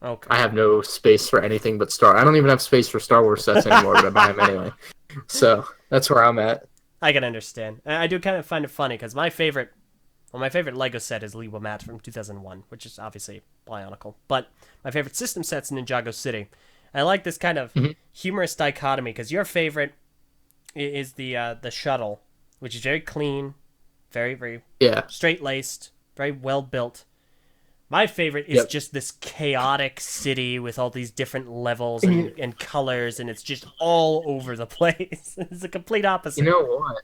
Okay. I have no space for anything but I don't even have space for Star Wars sets anymore, but I buy them anyway. So, that's where I'm at. I can understand. I do kind of find it funny, because my favorite Lego set is Lewa Mat from 2001, which is obviously Bionicle. But my favorite system set's Ninjago City. I like this kind of humorous dichotomy, because your favorite is the shuttle, which is very clean, very, very straight-laced, very well-built. My favorite is just this chaotic city with all these different levels and colors, and it's just all over the place. It's the complete opposite. You know what?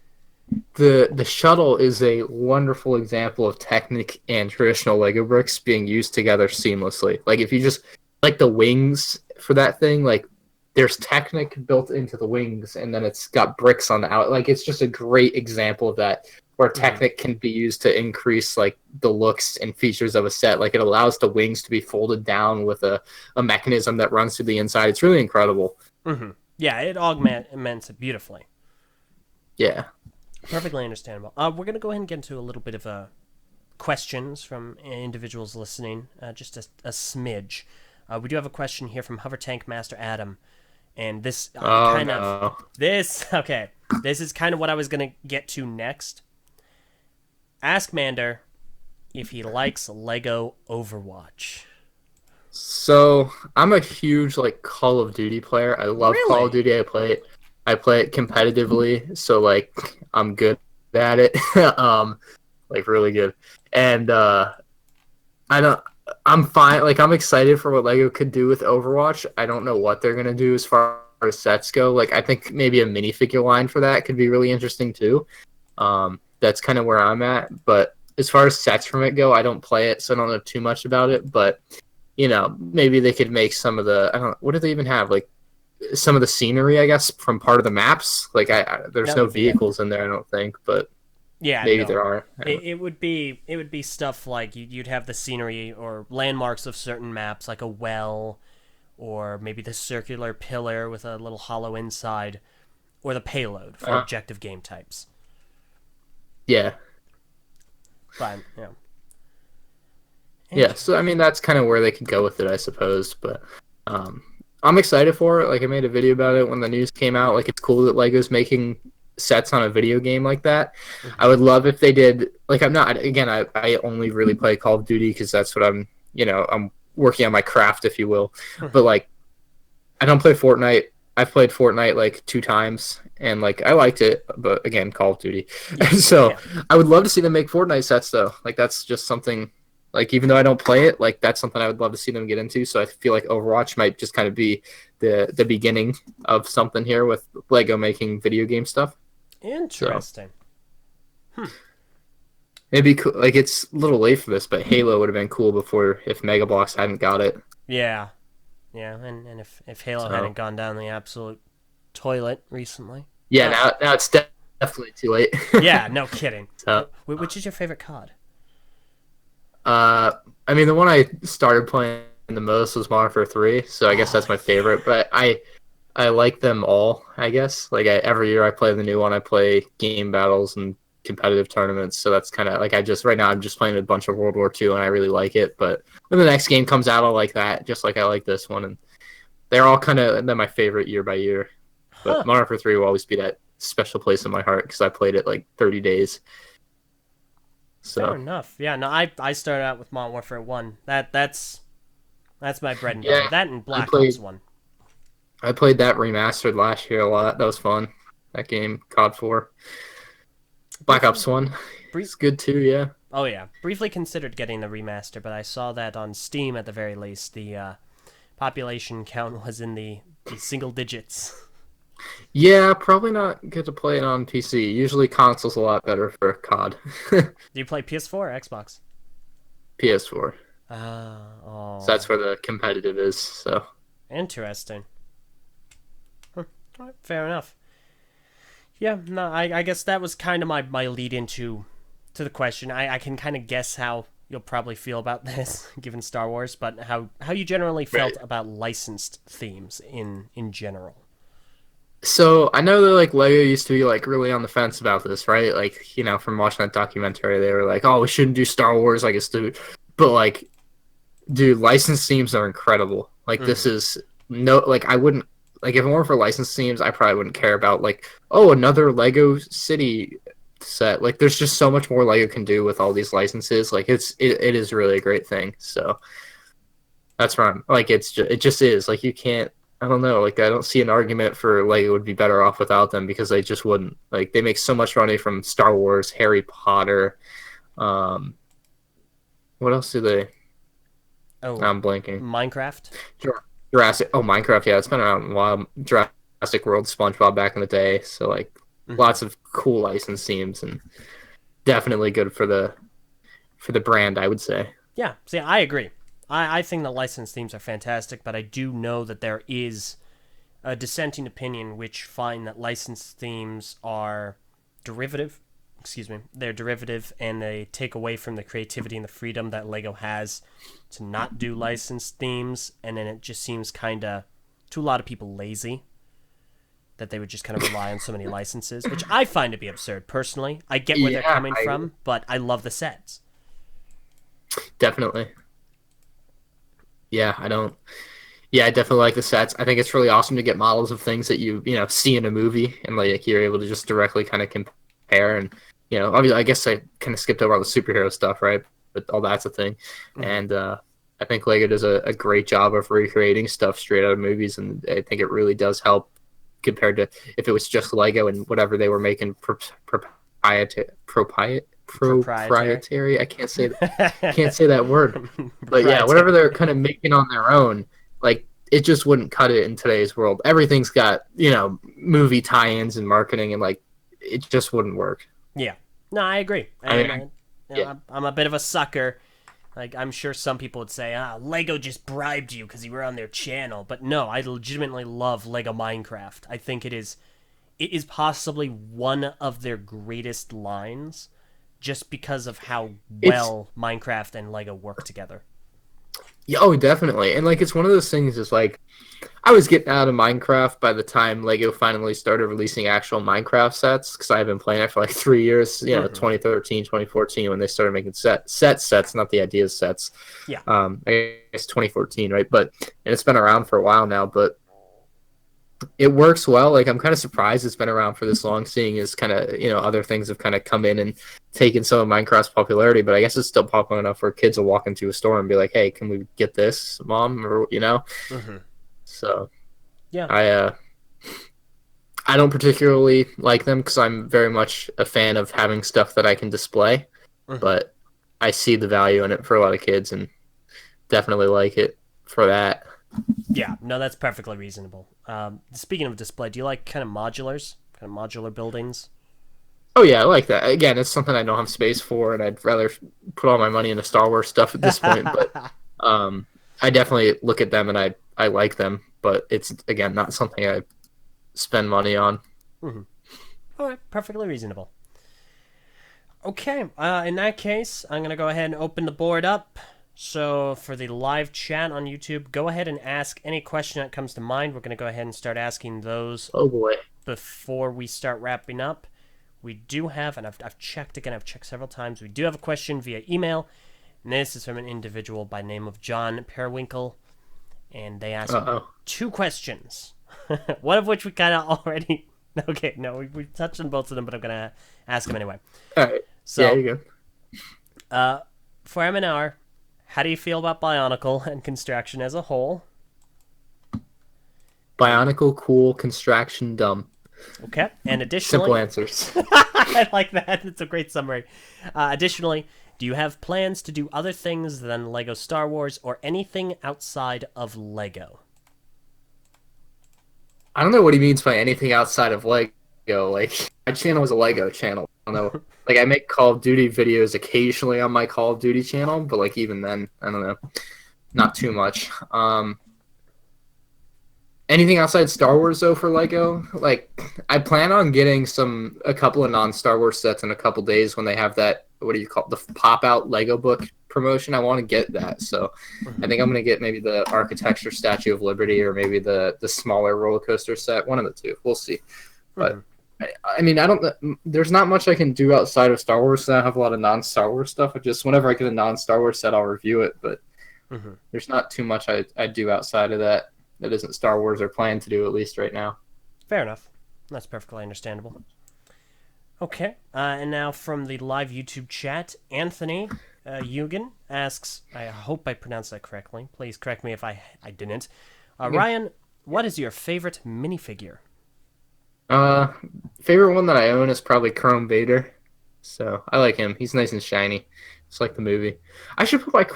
The shuttle is a wonderful example of Technic and traditional Lego bricks being used together seamlessly. Like, if you just, like, the wings for that thing, like, there's Technic built into the wings, and then it's got bricks on the out. Like, it's just a great example of that, where Technic can be used to increase, like, the looks and features of a set. Like, it allows the wings to be folded down with a mechanism that runs through the inside. It's really incredible. Mm-hmm. Yeah, it augments it beautifully. Yeah. Perfectly understandable. We're going to go ahead and get into a little bit of questions from individuals listening, just a smidge. We do have a question here from Hover Tank Master Adam, and this this is kind of what I was going to get to next. Ask Mander if he likes Lego Overwatch. So I'm a huge like Call of Duty player. I love Call of Really? Duty. I play it competitively, so like I'm good at it. Like really good. And I don't I'm fine, like I'm excited for what Lego could do with Overwatch. I don't know what they're gonna do as far as sets go. Like I think maybe a minifigure line for that could be really interesting too. That's kind of where I'm at. But as far as sets from it go, I don't play it, so I don't know too much about it. But maybe they could make some of the I don't what do they even have? Like some of the scenery, I guess, from part of the maps. Like there's That no would be it. vehicles in there, I don't think, but Yeah, maybe no. there are. It would be stuff like you'd have the scenery or landmarks of certain maps, like a well, or maybe the circular pillar with a little hollow inside, or the payload for Uh, objective game types. yeah. But Yeah, so I mean that's kind of where they could go with it, I suppose. But um, I'm excited for it. Like I made a video about it when the news came out. Like it's cool that Lego's making sets on a video game like that. I would love if they did. Like I'm not again. I only really play Call of Duty because that's what I'm working on my craft, if you will. But like I don't play Fortnite. I've played Fortnite like 2 times, and like I liked it, but again, Call of Duty. So yeah, I would love to see them make Fortnite sets though. Like that's just something. Like even though I don't play it, like that's something I would love to see them get into. So I feel like Overwatch might just kind of be the beginning of something here with Lego making video game stuff. So interesting. it'd be cool. Like it's a little late for this, but Halo would have been cool before if Mega Bloks hadn't got it. Yeah, yeah, and if Halo So hadn't gone down the absolute toilet recently. yeah, Oh, now it's definitely too late. yeah, no kidding. So Which is your favorite COD? I mean the one I started playing the most was Modern Warfare 3, so I guess Oh, that's my favorite. But I like them all, I guess. Like every year I play the new one. I play game battles and competitive tournaments. So that's kind of like right now I'm just playing a bunch of World War II and I really like it. But when the next game comes out, I'll like that, just like I like this one. And they're all they're my favorite year by year. But huh. Modern Warfare 3 will always be that special place in my heart because I played it like 30 days. Fair So enough. Yeah, no, I started out with Modern Warfare 1. That's my bread and butter. yeah, That and I Black Ops played 1. I played that remastered last year a lot. That was fun. That game, COD 4. Black Briefly, Ops 1. brief, It's good too, yeah. oh yeah, briefly considered getting the remaster, but I saw that on Steam at the very least. The population count was in the single digits. Yeah, probably not good to play it on PC. Usually console's a lot better for COD. Do you play PS4 or Xbox? PS4. So Oh, that's where the competitive is. So interesting. Huh. All right, fair enough. Yeah, no, I guess that was kind of my lead into to the question. I can kind of guess how you'll probably feel about this, given Star Wars, but how you generally felt right. about licensed themes in general. So I know that like Lego used to be like really on the fence about this, right? Like, from watching that documentary, they were like, "Oh, we shouldn't do Star Wars like it's stupid." But like, dude, licensed themes are incredible. Like this Hmm. is no like I wouldn't like if it weren't for licensed themes, I probably wouldn't care about like, oh, another Lego city set. Like there's just so much more Lego can do with all these licenses. Like it is really a great thing. So that's where I'm like it just is. Like you can't I don't know, like I don't see an argument for Lego would be better off without them because they just wouldn't. Like they make so much money from Star Wars, Harry Potter, um what else do they Oh, I'm blanking. Minecraft. Jurassic. Oh, Minecraft. Yeah, it's been around a while. Jurassic World, SpongeBob back in the day. So like, Hmm. lots of cool license themes and definitely good for the brand. I would say. Yeah, see, I agree. I think the licensed themes are fantastic, but I do know that there is a dissenting opinion which find that licensed themes are derivative. Excuse me, they're derivative and they take away from the creativity and the freedom that Lego has to not do licensed themes, and then it just seems kind of to a lot of people lazy that they would just kind of rely on so many licenses, which I find to be absurd personally. I get where they're Yeah, coming I from, but I love the sets. definitely. Yeah, I don't. Yeah, I definitely like the sets. I think it's really awesome to get models of things that you see in a movie and like you're able to just directly kind of compare and you know, obviously, I guess I kind of skipped over all the superhero stuff, right? But all that's a thing. Mhm. And I think Lego does a great job of recreating stuff straight out of movies, and I think it really does help compared to if it was just Lego and whatever they were making Proprietary. proprietary. I can't say that word. But yeah, whatever Proprietary. they're kind of making on their own, like it just wouldn't cut it in today's world. Everything's got, you know, movie tie-ins and marketing, and like it just wouldn't work. Yeah. No, I agree. I And mean, you know, yeah, I'm a bit of a sucker. Like, I'm sure some people would say, Lego just bribed you because you were on their channel. But no, I legitimately love Lego Minecraft. I think it is possibly one of their greatest lines just because of how it's well Minecraft and Lego work together. yeah, oh, definitely. And like it's one of those things is like I was getting out of Minecraft by the time Lego finally started releasing actual Minecraft sets because I had been playing it for like 3 years, you know, Hmm. 2013, 2014 when they started making sets, not the ideas sets. Yeah. I guess 2014, right? But and it's been around for a while now, but it works well. Like I'm kind of surprised it's been around for this long, seeing as kind of, you know, other things have kind of come in and taken some of Minecraft's popularity. But I guess it's still popular enough where kids will walk into a store and be like, "Hey, can we get this, mom?" Or you know. Hmm. So Yeah. I don't particularly like them because I'm very much a fan of having stuff that I can display. Hmm. But I see the value in it for a lot of kids and definitely like it for that. Yeah. No, that's perfectly reasonable. Speaking of display, do you like kind of modular buildings? Oh yeah, I like that. Again, it's something I don't have space for, and I'd rather put all my money into Star Wars stuff at this point. But um, I definitely look at them and I like them, but it's again not something I spend money on. Hmm. All right, perfectly reasonable. Okay, in that case, I'm going to go ahead and open the board up. So, for the live chat on YouTube, go ahead and ask any question that comes to mind. We're going to go ahead and start asking those Oh boy. before we start wrapping up. We do have, and I've checked again, I've checked several times, we do have a question via email. And this is from an individual by name of John Periwinkle. And they asked Uh-oh. two questions, one of which we kind of already. Okay, no, we touched on both of them, but I'm going to ask them anyway. All right. Yeah, So, you go. Uh, for M&R, how do you feel about Bionicle and Construction as a whole? And Bionicle, cool, construction, dumb. okay, and Simple additionally, answers. I like that. It's a great summary. Additionally, do you have plans to do other things than Lego Star Wars or anything outside of Lego? I don't know what he means by anything outside of Lego. Like my channel is a Lego channel. I don't know. Like I make Call of Duty videos occasionally on my Call of Duty channel, but like even then, I don't know, not too much. Anything outside Star Wars though for Lego? Like I plan on getting a couple of non-Star Wars sets in a couple days when they have that, what do you call it, the pop out Lego book promotion. I want to get that. So I think I'm gonna get maybe the architecture Statue of Liberty or maybe the smaller roller coaster set. One of the two. We'll see. But I mean, I don't. There's not much I can do outside of Star Wars. So I have a lot of non-Star Wars stuff. I just whenever I get a non-Star Wars set, I'll review it. But Mm-hmm. there's not too much I do outside of that that isn't Star Wars or plan to do at least right now. Fair enough. That's perfectly understandable. Okay, and now from the live YouTube chat, Anthony Eugen asks, I hope I pronounced that correctly. Please correct me if I didn't. Ryan, what is your favorite minifigure? Uh, Favorite one that I own is probably Chrome Vader. So I like him. He's nice and shiny. It's like the movie. I should put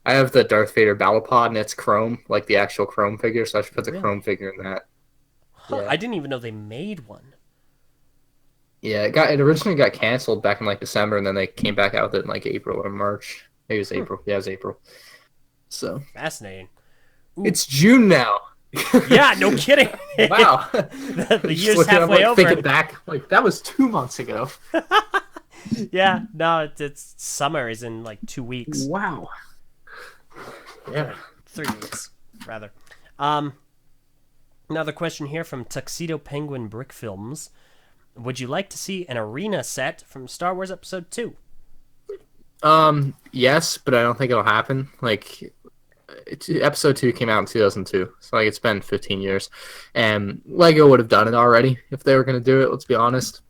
I have the Darth Vader Battle Pod and it's Chrome, like the actual Chrome figure. So I should put the Chrome Really? figure in that. Huh, Yeah. I didn't even know they made one. Yeah, it originally got canceled back in like December, and then they came back out with it in like April or March. Maybe it was April. Yeah, it was April. So Fascinating. Ooh. it's June now. Yeah, no kidding. Wow. The Just year's looking, I'm halfway like over. thinking back, like that was 2 months ago. Yeah, no, it's summer is in like 2 weeks. Wow. Yeah. 3 weeks, rather. Another question here from Tuxedo Penguin Brick Films. Would you like to see an arena set from Star Wars Episode 2? Yes, but I don't think it'll happen. Like, episode 2 came out in 2002, so like it's been 15 years, and Lego would have done it already if they were going to do it. Let's be honest.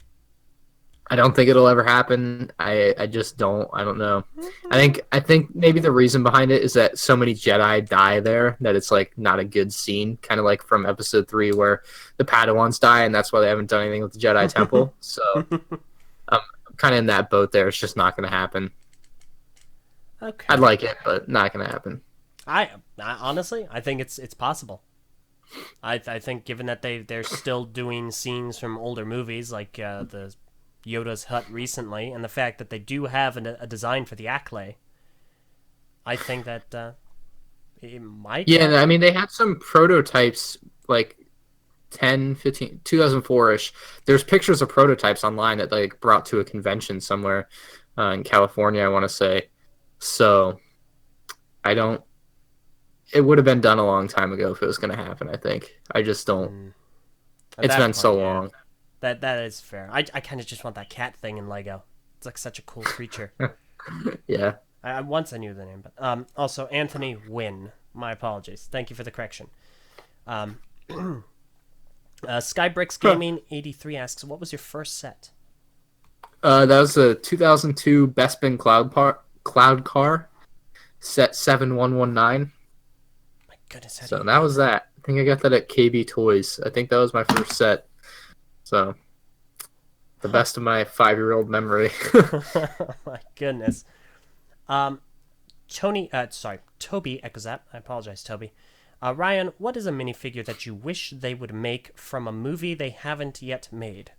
I don't think it'll ever happen. I just don't. I don't know. I think maybe the reason behind it is that so many Jedi die there that it's like not a good scene. Kind of like from Episode 3 where the Padawans die, and that's why they haven't done anything with the Jedi Temple. So I'm kind of in that boat there. It's just not going to happen. Okay. I'd like it, but not going to happen. I honestly, I think it's possible. I think given that they're still doing scenes from older movies like the Yoda's hut recently, and the fact that they do have a design for the Acklay, I think that it might. Yeah, I mean, they had some prototypes like 10, 15, 2004-ish. There's pictures of prototypes online that they brought to a convention somewhere in California, I want to say. So I don't. It would have been done a long time ago if it was going to happen, I think. I just don't. It's been so long. That is fair. I kind of just want that cat thing in Lego. It's like such a cool creature. Yeah. Once I knew the name, but also Anthony Wynn. My apologies. Thank you for the correction. Skybricks Gaming 83 asks, "What was your first set?" That was a 2002 Bespin Cloud Car, set 7119. My goodness. So that was that. I think I got that at KB Toys. I think that was my first set. So, the best of my 5-year-old memory. My goodness. Toby Ecozap. I apologize, Toby. Ryan, what is a minifigure that you wish they would make from a movie they haven't yet made?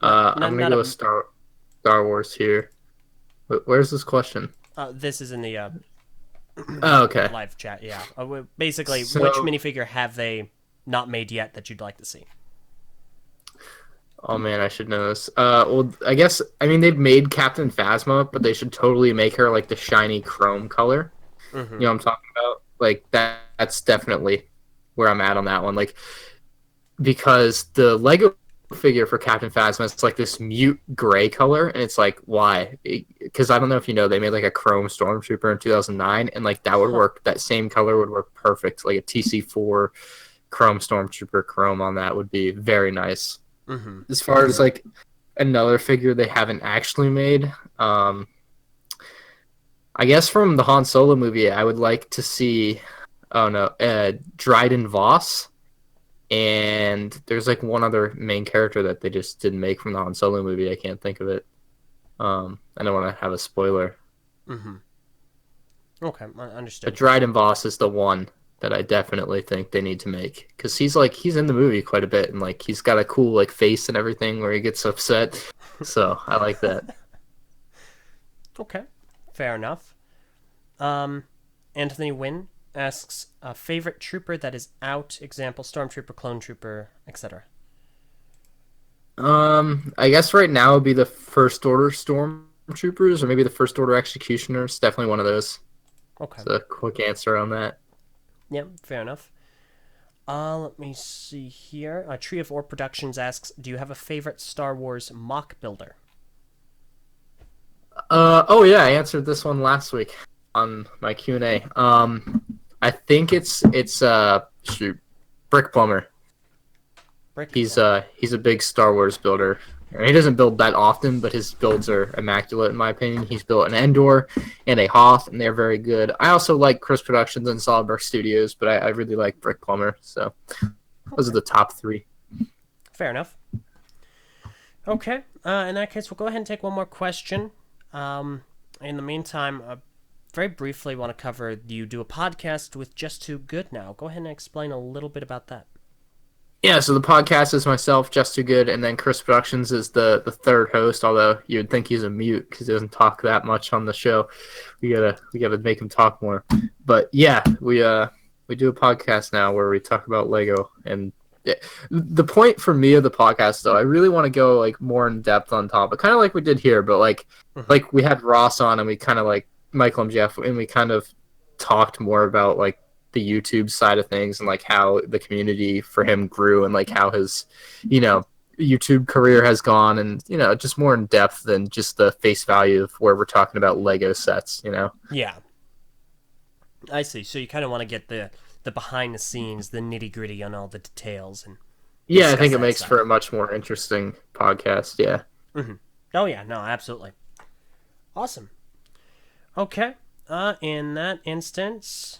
I'm gonna go with Star Wars here. Where's this question? This is in the oh, okay. live chat. Yeah. Basically, So, which minifigure have they not made yet that you'd like to see? oh man, I should know this. Well, I guess they've made Captain Phasma, but they should totally make her like the shiny chrome color. Mm-hmm. You know what I'm talking about? Like that's definitely where I'm at on that one. Like because the Lego figure for Captain Phasma is like this mute gray color, and it's like why? Because I don't know if you know, they made like a chrome stormtrooper in 2009, and like that would work. That same color would work perfect. Like a TC4 chrome stormtrooper chrome on that would be very nice. Mm-hmm. As far as like another figure they haven't actually made, I guess from the Han Solo movie, I would like to see, Dryden Voss, and there's like one other main character that they just didn't make from the Han Solo movie. I can't think of it. I don't want to have a spoiler. Mm-hmm. Okay, I understood. But Dryden Voss is the one that I definitely think they need to make, because he's in the movie quite a bit, and like he's got a cool like face and everything where he gets upset. So I like that. Okay, fair enough. Anthony Wynn asks, favorite trooper that is out, example, stormtrooper, clone trooper, etc. I guess right now would be the First Order Stormtroopers, or maybe the First Order Executioners. Definitely one of those. Okay. That's a quick answer on that. Yeah, fair enough. Let me see here. Tree of Orb Productions asks, do you have a favorite Star Wars mock builder? Oh yeah, I answered this one last week on my Q&A. I think it's Brick Plumber. He's a big Star Wars builder. He doesn't build that often, but his builds are immaculate in my opinion. He's built an Endor and a Hoth, and they're very good. I also like Chris Productions and Solidburg Studios, but I really like Brick Plumber. So those are the top 3. Fair enough. Okay, in that case, we'll go ahead and take one more question. In the meantime, very briefly want to cover, you do a podcast with Just Too Good now. Go ahead and explain a little bit about that. Yeah, so the podcast is myself, Just Too Good, and then Chris Productions is the third host, although you would think he's a mute because he doesn't talk that much on the show. We gotta make him talk more. But yeah, we do a podcast now where we talk about Lego. And the point for me of the podcast, though, I really want to go like more in depth on topic, kind of like we did here, but like we had Ross on, and we kind of like Michael and Jeff, and we kind of talked more about like the YouTube side of things and like how the community for him grew, and like how his YouTube career has gone, and just more in depth than just the face value of where we're talking about Lego sets. Yeah, I see. So you kind of want to get the behind the scenes, the nitty gritty on all the details. And Yeah, I discuss think it that makes stuff. for a much more interesting podcast. Yeah. Oh yeah, no, absolutely. Awesome. Okay. In that instance,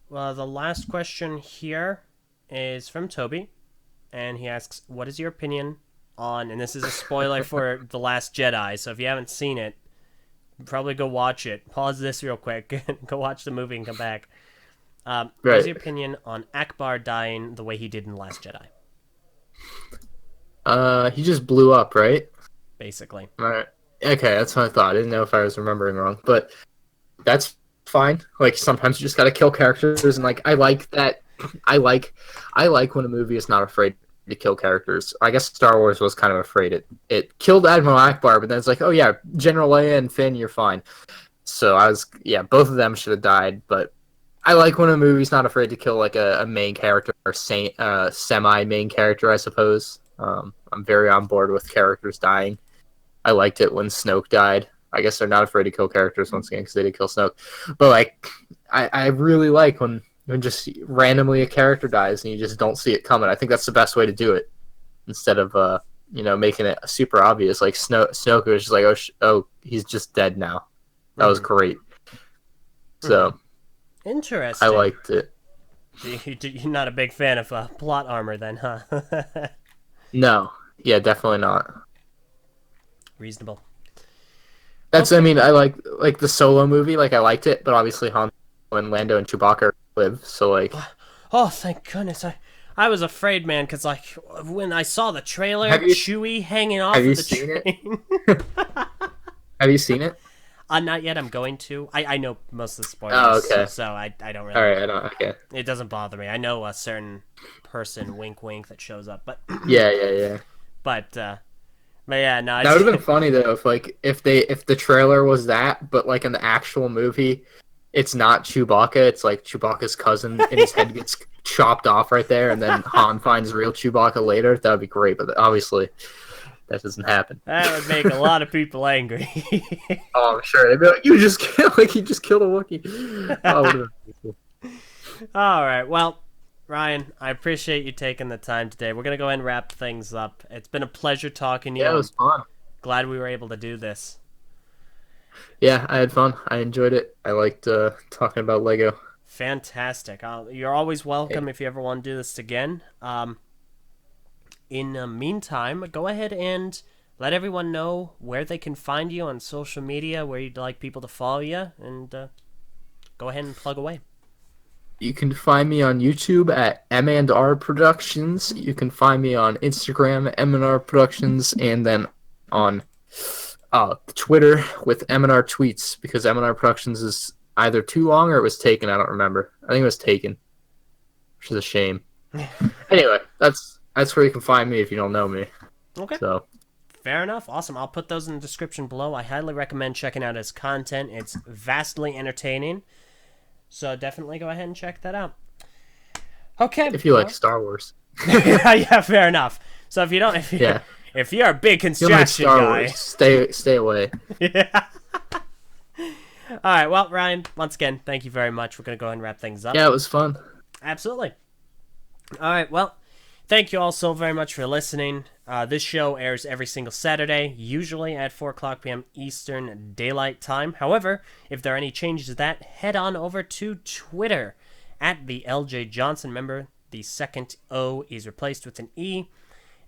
well, the last question here is from Toby, and he asks, "What is your opinion on?" And this is a spoiler for The Last Jedi, so if you haven't seen it, probably go watch it. Pause this real quick, go watch the movie, and come back. What is Right. your opinion on Akbar dying the way he did in The Last Jedi? He just blew up, right? Basically. All right. Okay, that's what I thought. I didn't know if I was remembering wrong, but that's fine. Like sometimes you just gotta kill characters, and like I like that. I like, I like when a movie is not afraid to kill characters. I guess Star Wars was kind of afraid. It killed Admiral Akbar, but then it's like, oh yeah, General Leia and Finn, you're fine. So I was, yeah, both of them should have died, but I like when a movie's not afraid to kill like a main character or semi main character, I suppose. I'm very on board with characters dying. I liked it when Snoke died. I guess they're not afraid to kill characters once again because they did kill Snoke. But like, I really like when just randomly a character dies and you just don't see it coming. I think that's the best way to do it instead of making it super obvious. Like Snoke was just like, oh, he's just dead now. That was great. So I Interesting. liked it. You're not a big fan of plot armor, then, huh? No, yeah, definitely not. Reasonable. That's I Okay. mean I like the Solo movie. Like I liked it, but obviously Han and Lando and Chewbacca live. So like, Oh, thank goodness. I was afraid, man, because, like, when I saw the trailer, have you Chewie hanging off have of you the seen it? train. Have you seen it? Not yet. I'm going to. I know most of the Oh, spoilers, okay. so I don't All really. right. I don't. Okay. It doesn't bother me. I know a certain person, wink, wink, that shows up, but Yeah, yeah, yeah. but uh, but yeah, no, That would have been it's funny though if the trailer was that, but like in the actual movie, it's not Chewbacca. It's like Chewbacca's cousin, and his head gets chopped off right there, and then Han finds real Chewbacca later. That would be great, but obviously that doesn't happen. that would make a lot of people angry. Oh, I'm sure they'd be like, "You just killed like you just killed a Wookiee." Oh, it would have been cool. All right, well. Ryan, I appreciate you taking the time today. We're going to go ahead and wrap things up. It's been a pleasure talking to you. Yeah, it I'm was fun. glad we were able to do this. Yeah, I had fun. I enjoyed it. I liked talking about Lego. Fantastic. You're always welcome Hey, if you ever want to do this again. In the meantime, go ahead and let everyone know where they can find you on social media, where you'd like people to follow you, and go ahead and plug away. you can find me on YouTube at MandRproductions. You can find me on Instagram, MandRproductions, and then on Twitter with M&R Tweets because M&R Productions is either too long or it was taken. I don't remember. I think it was taken, which is a shame. Anyway, that's where you can find me if you don't know me. Okay. So Fair enough. Awesome. I'll put those in the description below. I highly recommend checking out his content. It's vastly entertaining. So definitely go ahead and check that out. Okay. if you like Star Wars, Yeah, fair enough. So if you don't, yeah, if you're a big if you like construction Star guy, Wars, stay away. yeah. All right. Well, Ryan, once again, thank you very much. We're gonna go ahead and wrap things up. Yeah, it was fun. Absolutely. All right. Well, thank you all so very much for listening. This show airs every single Saturday, usually at 4 o'clock p.m. Eastern Daylight Time. However, if there are any changes to that, head on over to Twitter at the Eljay Johnsen. Remember, the second O is replaced with an E.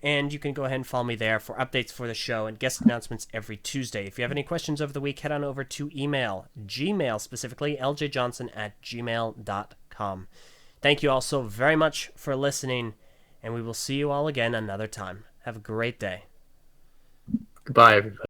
And you can go ahead and follow me there for updates for the show and guest announcements every Tuesday. If you have any questions over the week, head on over to Gmail specifically, ljjohnson@gmail.com. Thank you all so very much for listening, and we will see you all again another time. Have a great day. Goodbye, everybody.